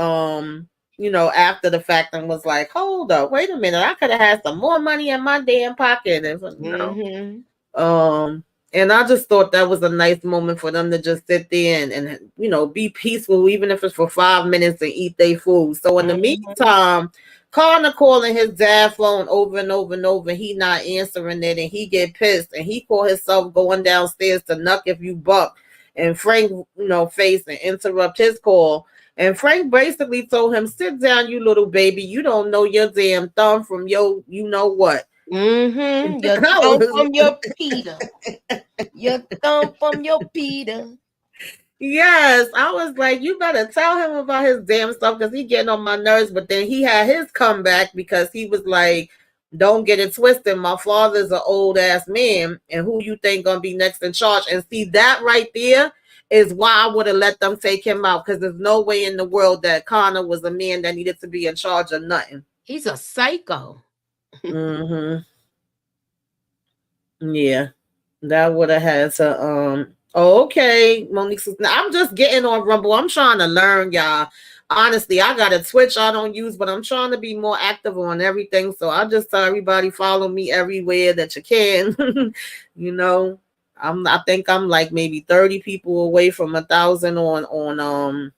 you know, after the fact and was like, hold up, wait a minute, I could have had some more money in my damn pocket. And, you know, and I just thought that was a nice moment for them to just sit there and you know, be peaceful, even if it's for 5 minutes and eat their food. So in the meantime, Connor calling his dad phone over and over and over, he not answering it, and he get pissed, and he call himself going downstairs to knock if you buck, and Frank, you know, face and interrupt his call. And Frank basically told him, sit down, you little baby. You don't know your damn thumb from your, you know what. Your thumb from your Peter. Your thumb from your Peter. Yes, I was like, you better tell him about his damn stuff because he getting on my nerves. But then he had his comeback because he was like, don't get it twisted. My father's an old ass man, and who you think gonna be next in charge? And see that right there is why I would have let them take him out, because there's no way in the world that Connor was a man that needed to be in charge of nothing. He's a psycho. Mm-hmm. Yeah, that would have had to. Oh, okay, Monique says, now I'm just getting on Rumble. I'm trying to learn, y'all. Honestly, I got a Twitch I don't use, but I'm trying to be more active on everything. So I just tell everybody follow me everywhere that you can. You know, I think I'm like maybe 30 people away from 1,000 on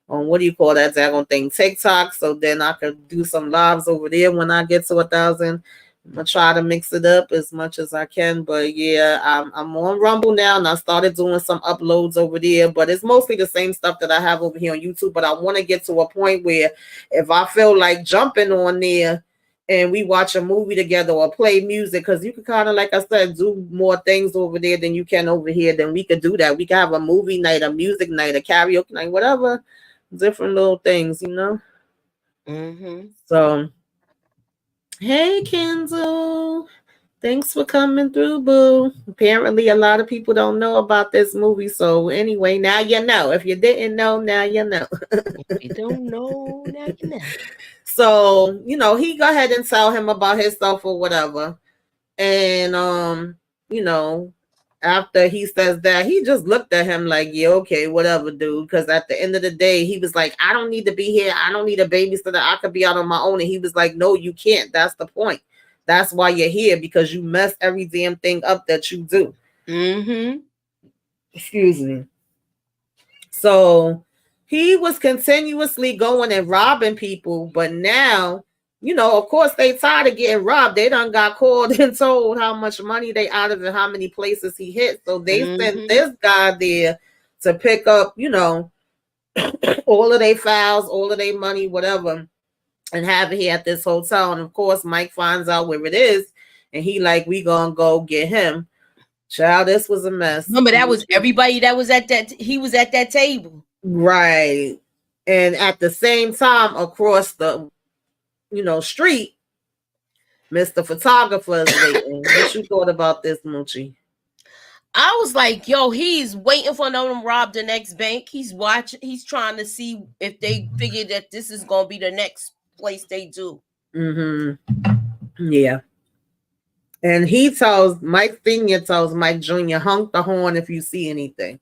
what do you call that daggone thing, TikTok. So then I could do some lives over there when I get to 1,000. I'm gonna try to mix it up as much as I can, but yeah, I'm on Rumble now, and I started doing some uploads over there, but it's mostly the same stuff that I have over here on YouTube. But I want to get to a point where if I feel like jumping on there and we watch a movie together or play music, because you can kind of, like I said, do more things over there than you can over here, then we could do that. We could have a movie night, a music night, a karaoke night, whatever, different little things, you know. Mm-hmm. So hey, Kendall. Thanks for coming through, boo. Apparently, a lot of people don't know about this movie. So anyway, now you know. If you didn't know, now you know. If you don't know, now you know. So, you know, he go ahead and tell him about himself or whatever. And, you know, after he says that, he just looked at him like, yeah, okay, whatever, dude. Because at the end of the day, he was like, I don't need to be here. I don't need a babysitter. I could be out on my own. And he was like, no, you can't. That's the point. That's why you're here, because you mess every damn thing up that you do. Mm-hmm. Excuse me. So he was continuously going and robbing people, but now, you know, of course, they tired of getting robbed. They done got called and told how much money they out of and how many places he hit. So they sent this guy there to pick up, you know, all of their files, all of their money, whatever, and have it here at this hotel. And of course, Mike finds out where it is, and he like, we gonna go get him. Child, this was a mess. Remember, that was everybody that was at that. He was at that table, right? And at the same time, across the, you know, street, Mr. Photographer is waiting. What you thought about this, Moochie? I was like, yo, he's waiting for them to rob the next bank. He's watching. He's trying to see if they figure that this is gonna be the next place they do. Mm-hmm. Yeah. And he tells Mike Senior tells Mike Jr. honk the horn if you see anything.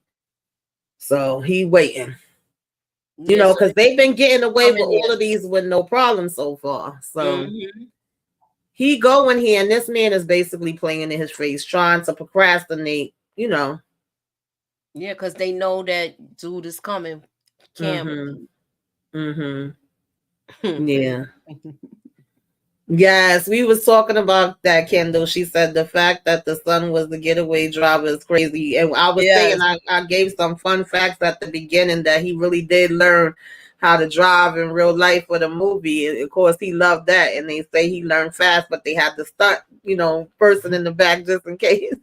So he waiting. You know, because they've been getting away with all of these with no problem so far. So he go in here, and this man is basically playing in his face, trying to procrastinate, you know. Yeah, because they know that dude is coming. Yeah. Yes, we was talking about that, Kendall. She said the fact that the son was the getaway driver is crazy. And I was saying I gave some fun facts at the beginning that he really did learn how to drive in real life for the movie. And of course, he loved that. And they say he learned fast, but they had to start, you know, person in the back just in case.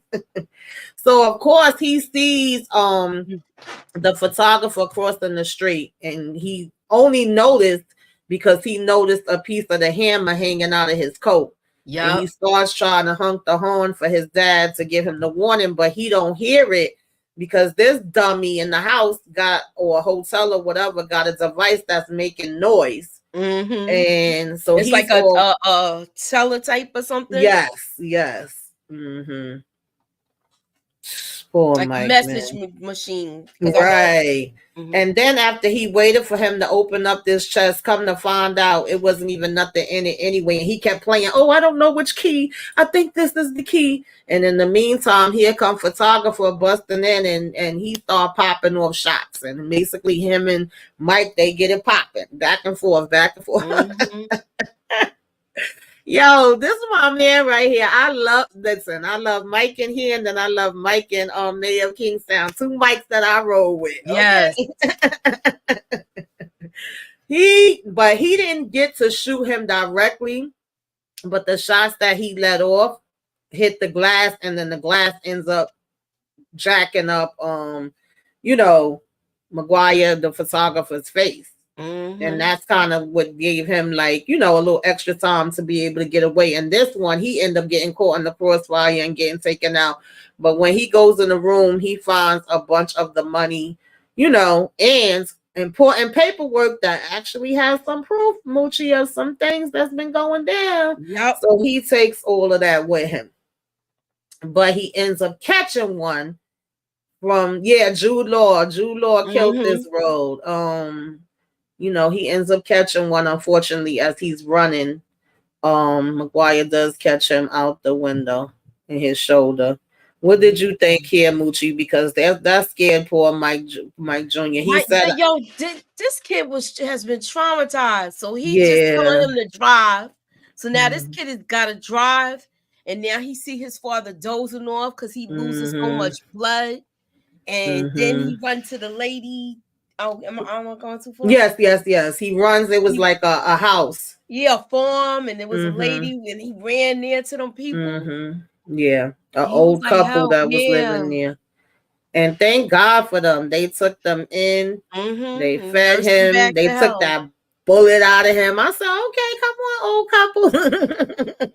So of course he sees the photographer crossing the street, and he only noticed because he noticed a piece of the hammer hanging out of his coat. Yeah. And he starts trying to honk the horn for his dad to give him the warning, but he don't hear it because this dummy in the house got, or a hotel or whatever, got a device that's making noise. And so it's like a teletype or something. Yes. Poor like Mike, a message machine. Right. And then after he waited for him to open up this chest, come to find out it wasn't even nothing in it anyway. And he kept playing, oh, I don't know which key. I think this is the key. And in the meantime, here come photographer busting in, and he start popping off shots. And basically him and Mike, they get it popping back and forth. Yo, this is my man right here. I love Mike in here, and then I love Mike in Mayor of Kingstown. Two Mikes that I roll with. Okay? Yes. But he didn't get to shoot him directly, but the shots that he let off hit the glass, and then the glass ends up jacking up you know, McGuire, the photographer's face. And that's kind of what gave him, like, you know, a little extra time to be able to get away. And this one, he ended up getting caught in the crossfire and getting taken out. But when he goes in the room, he finds a bunch of the money, you know, and important paperwork that actually has some proof, Moochie, of some things that's been going down. Yep. So he takes all of that with him. But he ends up catching one from, judelaw. Judelaw killed this road. You know, he ends up catching one, unfortunately, as he's running. McGuire does catch him out the window in his shoulder. What did you think here, Moochie? Because that scared poor Mike Jr. He said, "Yo, this kid has been traumatized, so he just telling him to drive. So now this kid has got to drive, and now he see his father dozing off because he loses so much blood, and then he run to the lady." Oh, am I going too far? Yes. He runs. It was like a house. Yeah, a farm, and there was a lady, and he ran near to them people. Yeah, an old couple that was living there. And thank God for them. They took them in. They fed him. They took that bullet out of him. I said, okay, come on, old couple.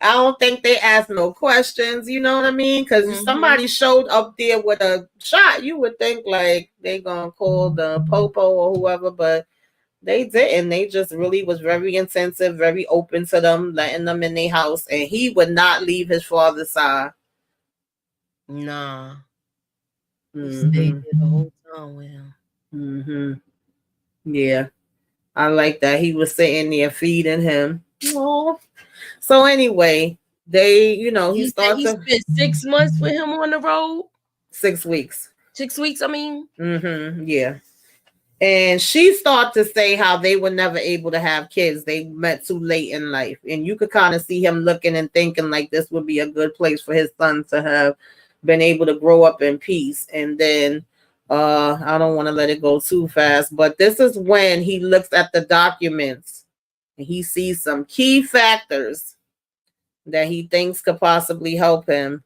I don't think they asked no questions. You know what I mean? Because if somebody showed up there with a shot, you would think like they gonna call the popo or whoever, but they didn't. They just really was very intensive, very open to them, letting them in their house, and he would not leave his father's side. Nah. He stayed there the whole time with him. Yeah. I like that. He was sitting there feeding him. Aww. So anyway, they, you know, he spent 6 months with him on the road. 6 weeks. 6 weeks, I mean. Yeah. And she started to say how they were never able to have kids. They met too late in life. And you could kind of see him looking and thinking like this would be a good place for his son to have been able to grow up in peace. And then I don't want to let it go too fast, but this is when he looks at the documents and he sees some key factors that he thinks could possibly help him.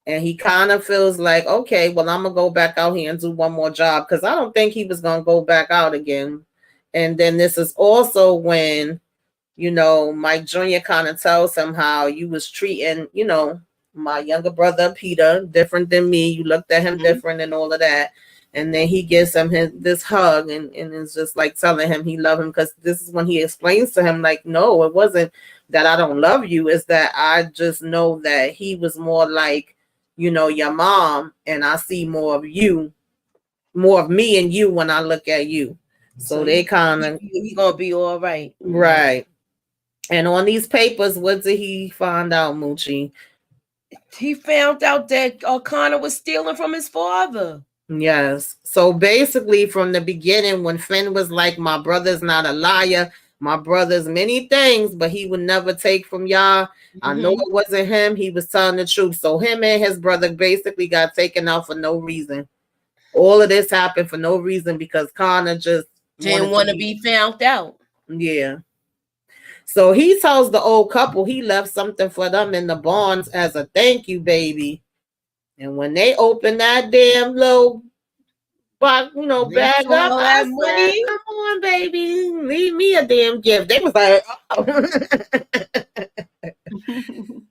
And he kind of feels like, okay, well, I'm going to go back out here and do one more job, because I don't think he was going to go back out again. And then this is also when, you know, Mike Jr. kind of tells him how you was treating, you know, my younger brother, Peter, different than me. You looked at him different and all of that. And then he gives him this hug and is just like telling him he loved him, because this is when he explains to him, like, no, it wasn't that I don't love you. It's that I just know that he was more like, you know, your mom, and I see more of you, more of me and you when I look at you. So they kind of, he's gonna be all right. Right. And on these papers, what did he find out, Moochie? He found out that Connor was stealing from his father. Yes. So basically, from the beginning, when Finn was like, my brother's not a liar, my brother's many things, but he would never take from y'all. I know it wasn't him. He was telling the truth. So him and his brother basically got taken out for no reason. All of this happened for no reason because Connor just didn't want to be found out. Yeah. So he tells the old couple he left something for them in the barns as a thank you, baby. And when they open that damn little box, you know, bag up, I said, money. Come on, baby, leave me a damn gift. They was like,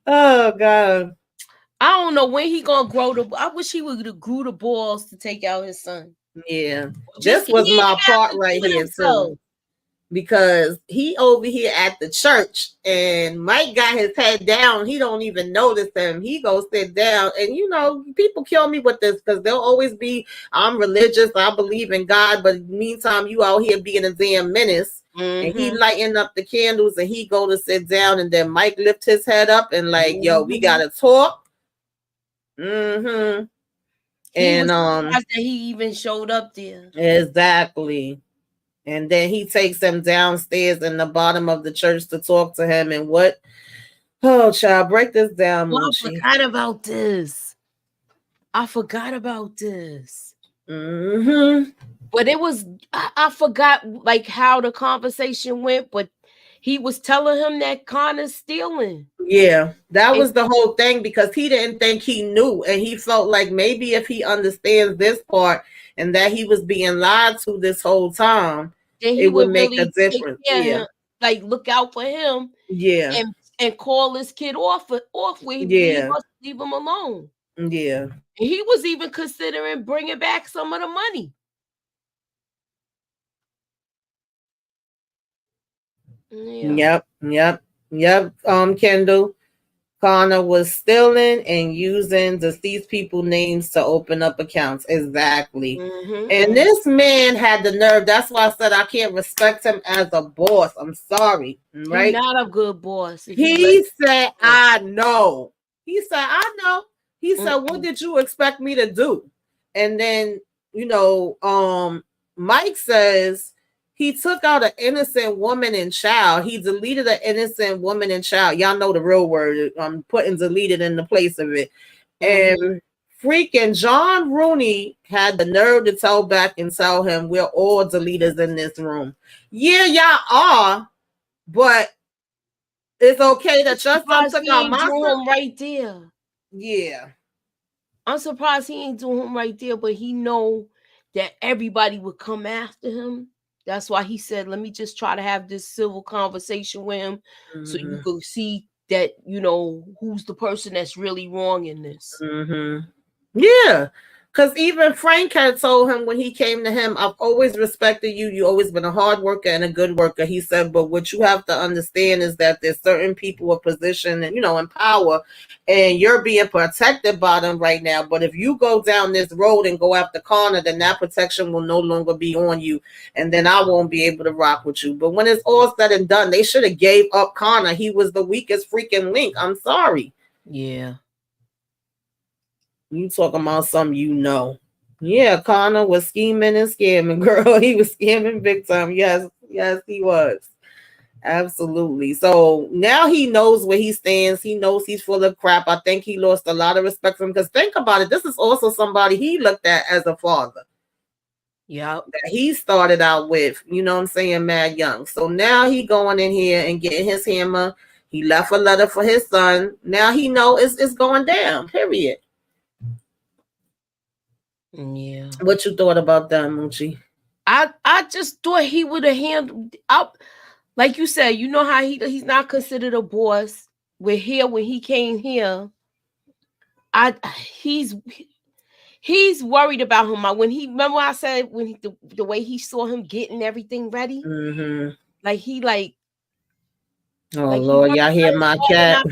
oh God. I don't know when he gonna grow the. I wish he would have grew the balls to take out his son. Yeah, this was my part right here too, because he over here at the church and Mike got his head down. He don't even notice him. He goes sit down, and you know, people kill me with this because they'll always be, I'm religious, I believe in God, but meantime you out here being a damn menace. And he lighting up the candles and he go to sit down, and then Mike lift his head up and like, yo, we gotta talk. And that he even showed up there. Exactly. And then he takes them downstairs in the bottom of the church to talk to him. And what? Oh, child, break this down. Well, I forgot about this. But it was, I forgot like how the conversation went, but he was telling him that Connor's stealing. Yeah, that was the whole thing, because he didn't think he knew. And he felt like maybe if he understands this part and that he was being lied to this whole time, then he it would would make a really take difference. care of Yeah. him, like look out for him. Yeah. And call his kid off where he leave him alone. Yeah. And he was even considering bringing back some of the money. Yeah. Yep. Kendall, Connor was stealing and using deceased people names to open up accounts. Exactly. And this man had the nerve. That's why I said I can't respect him as a boss. I'm sorry. Right? He's not a good boss. He said, I know. He said, I know. He said, what did you expect me to do? And then, Mike says he took out an innocent woman and child. He deleted an innocent woman and child. Y'all know the real word. I'm putting deleted in the place of it. And freaking John Rooney had the nerve to tell back and tell him we're all deleters in this room. Yeah, y'all are, but it's okay that your son took out my son right there. Yeah. I'm surprised he ain't doing him right there, but he know that everybody would come after him. That's why he said, let me just try to have this civil conversation with him so you can see that, who's the person that's really wrong in this. Yeah. Because even Frank had told him when he came to him, I've always respected you. You've always been a hard worker and a good worker. He said, but what you have to understand is that there's certain people in position and, in power, and you're being protected by them right now. But if you go down this road and go after Connor, then that protection will no longer be on you. And then I won't be able to rock with you. But when it's all said and done, they should have gave up Connor. He was the weakest freaking link. I'm sorry. Yeah. You talking about something Yeah, Connor was scheming and scamming, girl. He was scamming big time. Yes, he was. Absolutely. So now he knows where he stands. He knows he's full of crap. I think he lost a lot of respect for him because think about it. This is also somebody he looked at as a father. Yeah. That he started out with, mad young. So now he going in here and getting his hammer. He left a letter for his son. Now he know it's going down, period. Yeah. What you thought about that, Moochie? I just thought he would have handled up, like you said. You know how he's not considered a boss. When he came here, he's worried about him. Remember I said the way he saw him getting everything ready, Oh Lord, y'all hear my cat?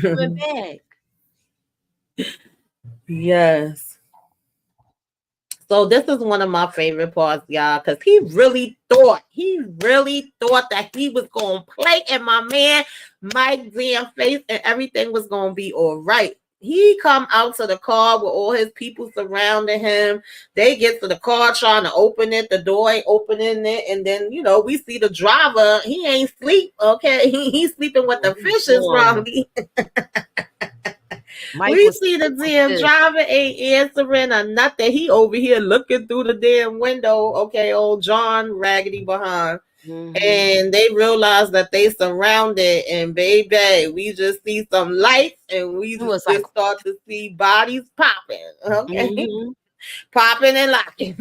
Yes. So this is one of my favorite parts, y'all, because he really thought that he was going to play in my man Mike's damn face and everything was going to be all right. He come out to the car with all his people surrounding him. They get to the car trying to open it. The door ain't opening it. And then, we see the driver. He ain't sleep, okay? He's sleeping with the fishes probably. We see the damn driver ain't answering or nothing. He over here looking through the damn window. Okay, old John raggedy behind. And they realize that they surrounded, and baby, we just see some lights and we just start to see bodies popping. Okay. Popping and locking.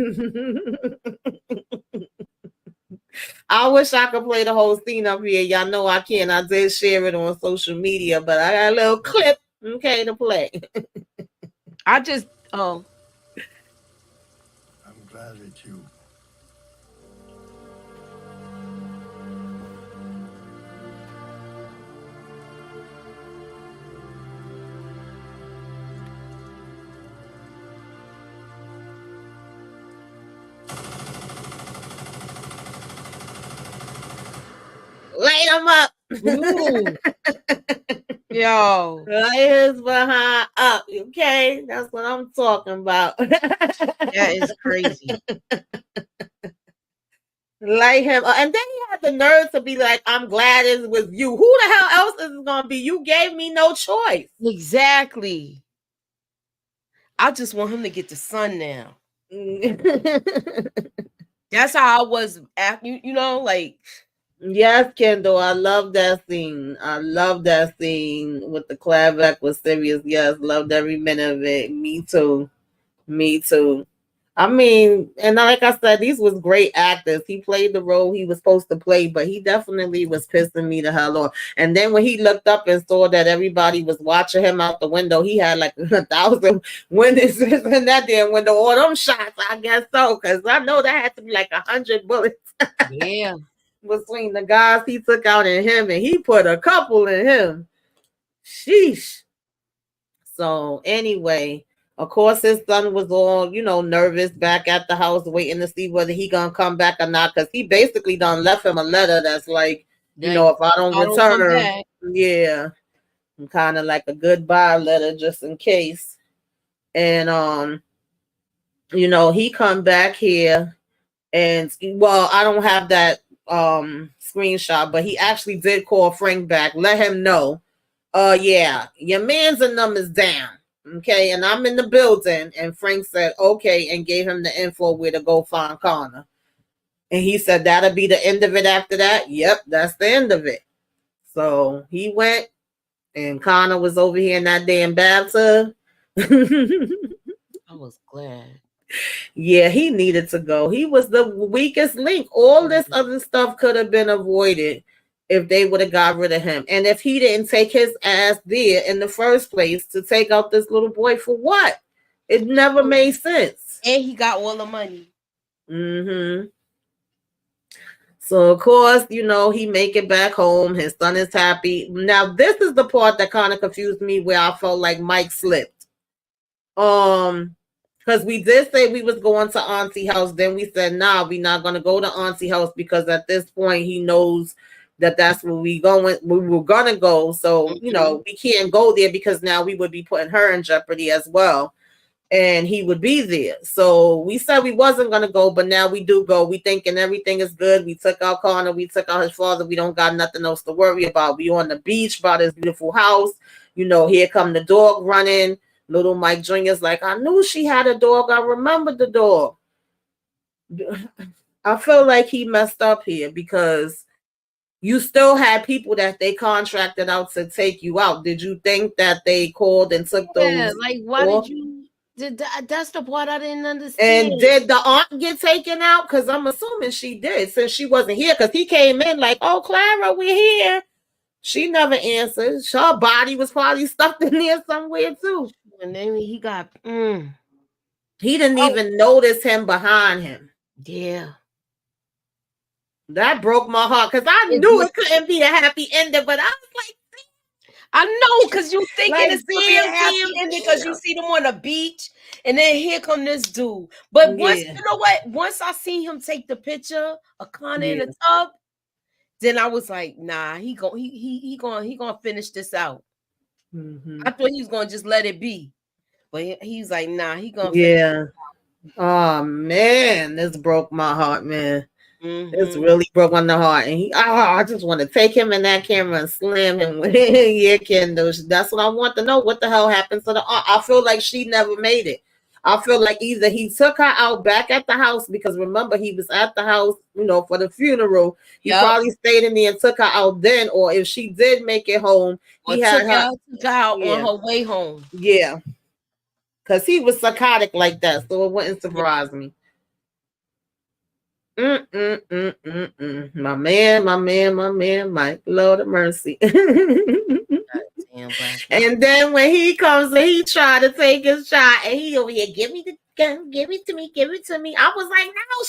I wish I could play the whole scene up here. Y'all know I can. I did share it on social media, but I got a little clip, okay, to play. I'm glad that you light them up. Yo, light his behind up. Okay, that's what I'm talking about. That is crazy. Light him up. And then he had the nerve to be like, I'm glad it was you. Who the hell else is it gonna be? You gave me no choice. Exactly. I just want him to get the sun now. That's how I was after, Yes, Kendall, I love that scene. I love that scene with the clapback was serious. Yes, loved every minute of it. Me too. I mean, and like I said, these was great actors. He played the role he was supposed to play, but he definitely was pissing me the hell off. And then when he looked up and saw that everybody was watching him out the window, he had like 1,000 witnesses in that damn window. All them shots, I guess so, because I know that had to be like 100 bullets. Yeah. Between the guys he took out in him, and he put a couple in him. Sheesh. So anyway, of course, his son was all, nervous back at the house waiting to see whether he gonna come back or not, because he basically done left him a letter that's like, if I don't return, yeah, kind of like a goodbye letter just in case. And he come back here, and well, I don't have that screenshot, but he actually did call Frank back, let him know, yeah, your man's and them is down. Okay, and I'm in the building, and Frank said, okay, and gave him the info where to go find Connor. And he said, that'll be the end of it after that? Yep, that's the end of it. So he went, and Connor was over here in that damn bathtub. I was glad. Yeah, he needed to go. He was the weakest link. All this other stuff could have been avoided if they would have got rid of him. And if he didn't take his ass there in the first place to take out this little boy for what? It never made sense. And he got all the money. Mm-hmm. So, of course, he make it back home. His son is happy. Now, this is the part that kind of confused me, where I felt like Mike slipped. Because we did say we was going to Auntie house. Then we said, nah, we're not going to go to Auntie house, because at this point he knows that that's where we were going to go. So, we can't go there, because now we would be putting her in jeopardy as well. And he would be there. So we said we wasn't going to go, but now we do go. We thinking everything is good. We took out Connor. We took out his father. We don't got nothing else to worry about. We on the beach by this beautiful house. Here come the dog running. Little Mike Jr.'s like, I knew she had a dog. I remembered the dog. I feel like he messed up here, because you still had people that they contracted out to take you out. Did you think that they called and took those? Yeah, like, why did you? That's the part I didn't understand. And did the aunt get taken out? Because I'm assuming she did, since she wasn't here. Because he came in like, oh, Clara, we're here. She never answered. Her body was probably stuffed in there somewhere too. And then he got, he didn't even notice him behind him. Yeah. That broke my heart, because I knew it couldn't be a happy ending, but I was like, I know, because you thinking it's gonna be a happy ending, because you see them on the beach, and then here come this dude. But once, you know what? Once I seen him take the picture of Connor in the tub, then I was like, nah, he gonna finish this out. I thought he was gonna just let it be, but he's like, nah, he gonna finish it out. Oh man, this broke my heart, man. It's really broke on the heart. And I just want to take him in that camera and slam him with it. Yeah, Kendall. That's what I want to know. What the hell happened to the aunt? I feel like she never made it. I feel like either he took her out back at the house, because remember, he was at the house, for the funeral. He probably stayed in there and took her out then, or if she did make it home, he had took her out on her way home. Yeah. Because he was psychotic like that, so it wouldn't surprise me. My man, Mike, Lord of mercy. And then when he comes and he tried to take his shot, and he over here, give me the gun, give it to me. I was like, no,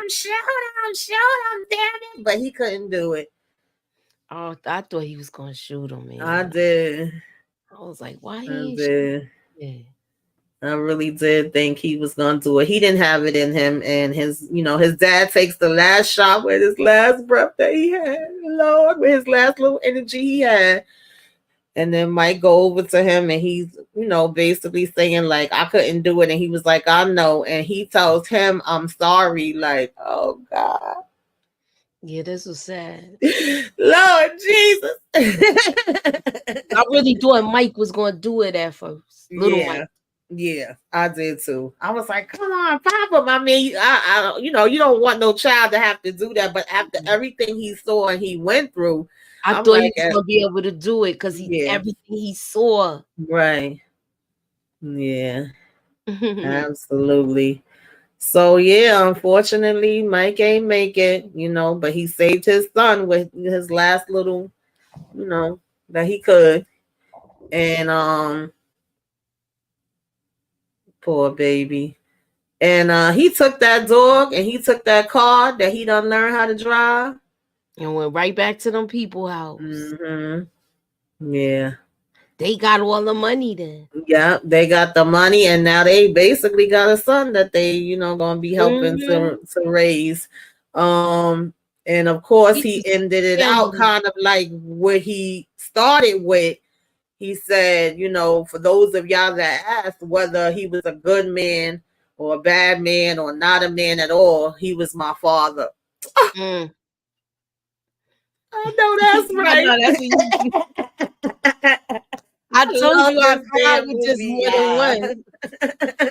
shoot him, damn it. But he couldn't do it. Oh, I thought he was gonna shoot him, man. I did. I was like, why he did. I really did think he was gonna do it. He didn't have it in him, and his dad takes the last shot with his last breath that he had, Lord, with his last little energy he had. And then Mike go over to him, and he's, basically saying like, I couldn't do it. And he was like, I know. And he tells him, I'm sorry. Like, oh God. Yeah, this was sad. Lord Jesus. I really thought Mike was going to do it at first. Little Mike. Yeah, I did too. I was like, come on, Papa. I mean, I you don't want no child to have to do that. But after everything he saw and he went through, I thought he was going to be able to do it, because everything he saw. Right. Yeah. Absolutely. So yeah, unfortunately, Mike ain't make it, but he saved his son with his last little, that he could. And poor baby. And he took that dog and he took that car that he done learn how to drive. And went right back to them people house. Mm-hmm. Yeah. They got all the money then. Yeah, they got the money, and now they basically got a son that they, gonna be helping to raise. And of course he ended it out kind of like what he started with. He said, for those of y'all that asked whether he was a good man or a bad man or not a man at all, he was my father. I know that's right. I told you I cried with this more than once.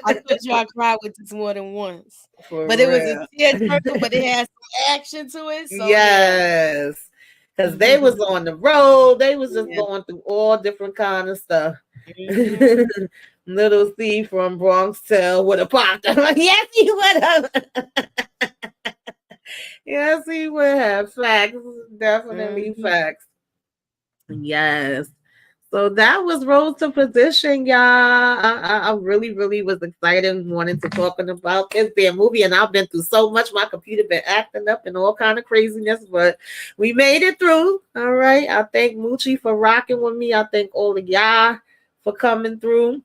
I told you I cried with this more than once. But it was a tearjerker, but it had some action to it. So yes. Because they was on the road. They was just going through all different kind of stuff. Little C from Bronx Tale would have popped up. Yes, he would have. Yes, he would have. Facts. Definitely facts. Yes. So that was Road to Perdition, y'all. I really, really was excited and wanted to talk about this damn movie. And I've been through so much. My computer been acting up and all kind of craziness, but we made it through. All right. I thank Moochie for rocking with me. I thank all of y'all for coming through.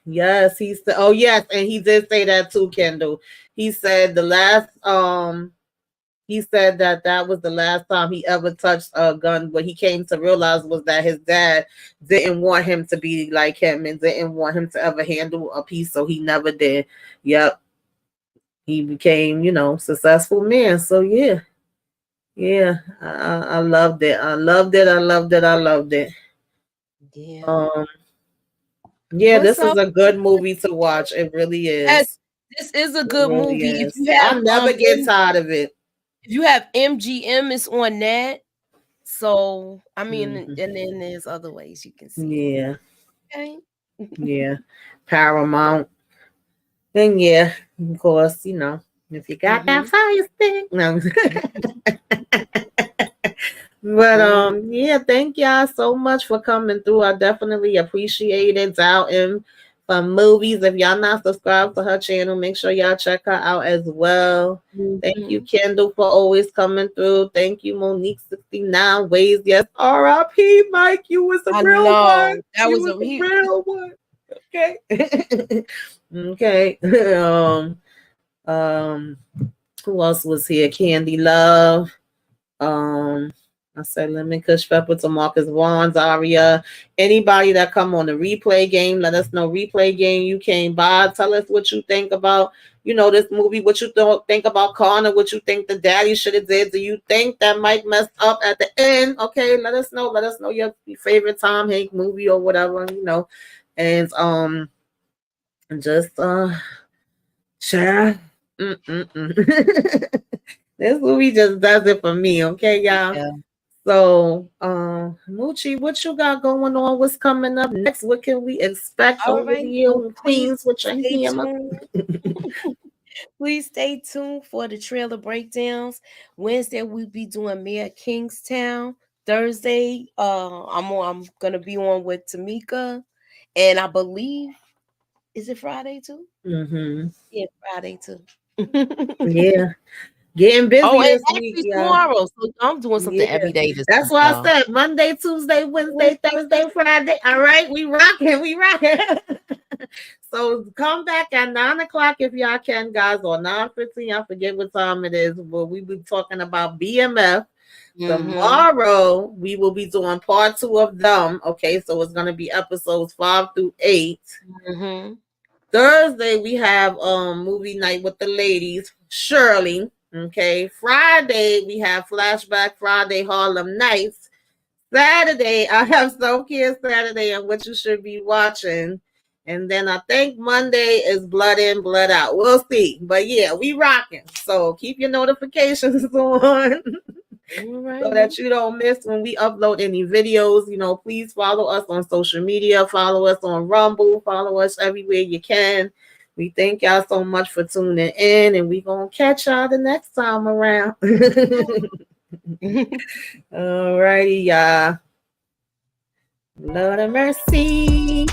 Yes, he said, oh yes, and he did say that too, Kendall. He said he said that was the last time he ever touched a gun. What he came to realize was that his dad didn't want him to be like him and didn't want him to ever handle a piece, so he never did. Yep. He became, successful man. So yeah. Yeah. I loved it. I loved it. I loved it. I loved it. Yeah. Yeah, this is a good movie to watch. It really is. Yes, this is a good movie. Is. If you have, I never get tired of it. If you have MGM, it's on that. So I mean, and then there's other ways you can see. Yeah. Okay. Yeah. Paramount. Then yeah, of course, if you got that fire stick. No. But yeah, thank y'all so much for coming through. I definitely appreciate it. Dial in for movies. If y'all not subscribed to her channel, make sure y'all check her out as well. Thank you, Kendall, for always coming through. Thank you, Monique69 Ways. Yes, R.I.P. Mike, you was a real one. That was a real one. Okay. Okay. Who else was here? Candy Love. I said Lemon Kush Pepper to Marcus Vaughn, Zaria. Anybody that come on the replay game, let us know. Replay game you came by. Tell us what you think about, this movie. What you think about Connor. What you think the daddy should have did. Do you think that Mike messed up at the end? Okay, let us know. Let us know your favorite Tom Hanks movie or whatever, And just share. This movie just does it for me. Okay, y'all. Yeah. So, Moochie, what you got going on? What's coming up next? What can we expect over you in Queens with your hammer? Please stay tuned for the trailer breakdowns. Wednesday we'll be doing Mayor Kingstown. Thursday, I'm gonna be on with Tamika, and I believe, is it Friday too? Yeah, Friday too. Yeah. Getting busy this week, tomorrow. So I'm doing something every day this That's week, why I said Monday, Tuesday, Wednesday, Thursday, Friday. All right, we rocking. So come back at 9:00 if y'all can, guys, or 9:15. I forget what time it is, but we be talking about BMF. Tomorrow we will be doing part 2 of them. Okay, so it's gonna be episodes 5 through 8. Thursday we have movie night with the ladies, Shirley. Okay, Friday we have Flashback Friday Harlem Nights. Saturday I have Self-Care Saturday and what you should be watching. And then I think Monday is Blood In, Blood Out. We'll see. But yeah, we rocking. So keep your notifications on. So that you don't miss when we upload any videos. Please follow us on social media. Follow us on Rumble. Follow us everywhere you can. We thank y'all so much for tuning in, and we gonna catch y'all the next time around. All righty, y'all. Lord of mercy.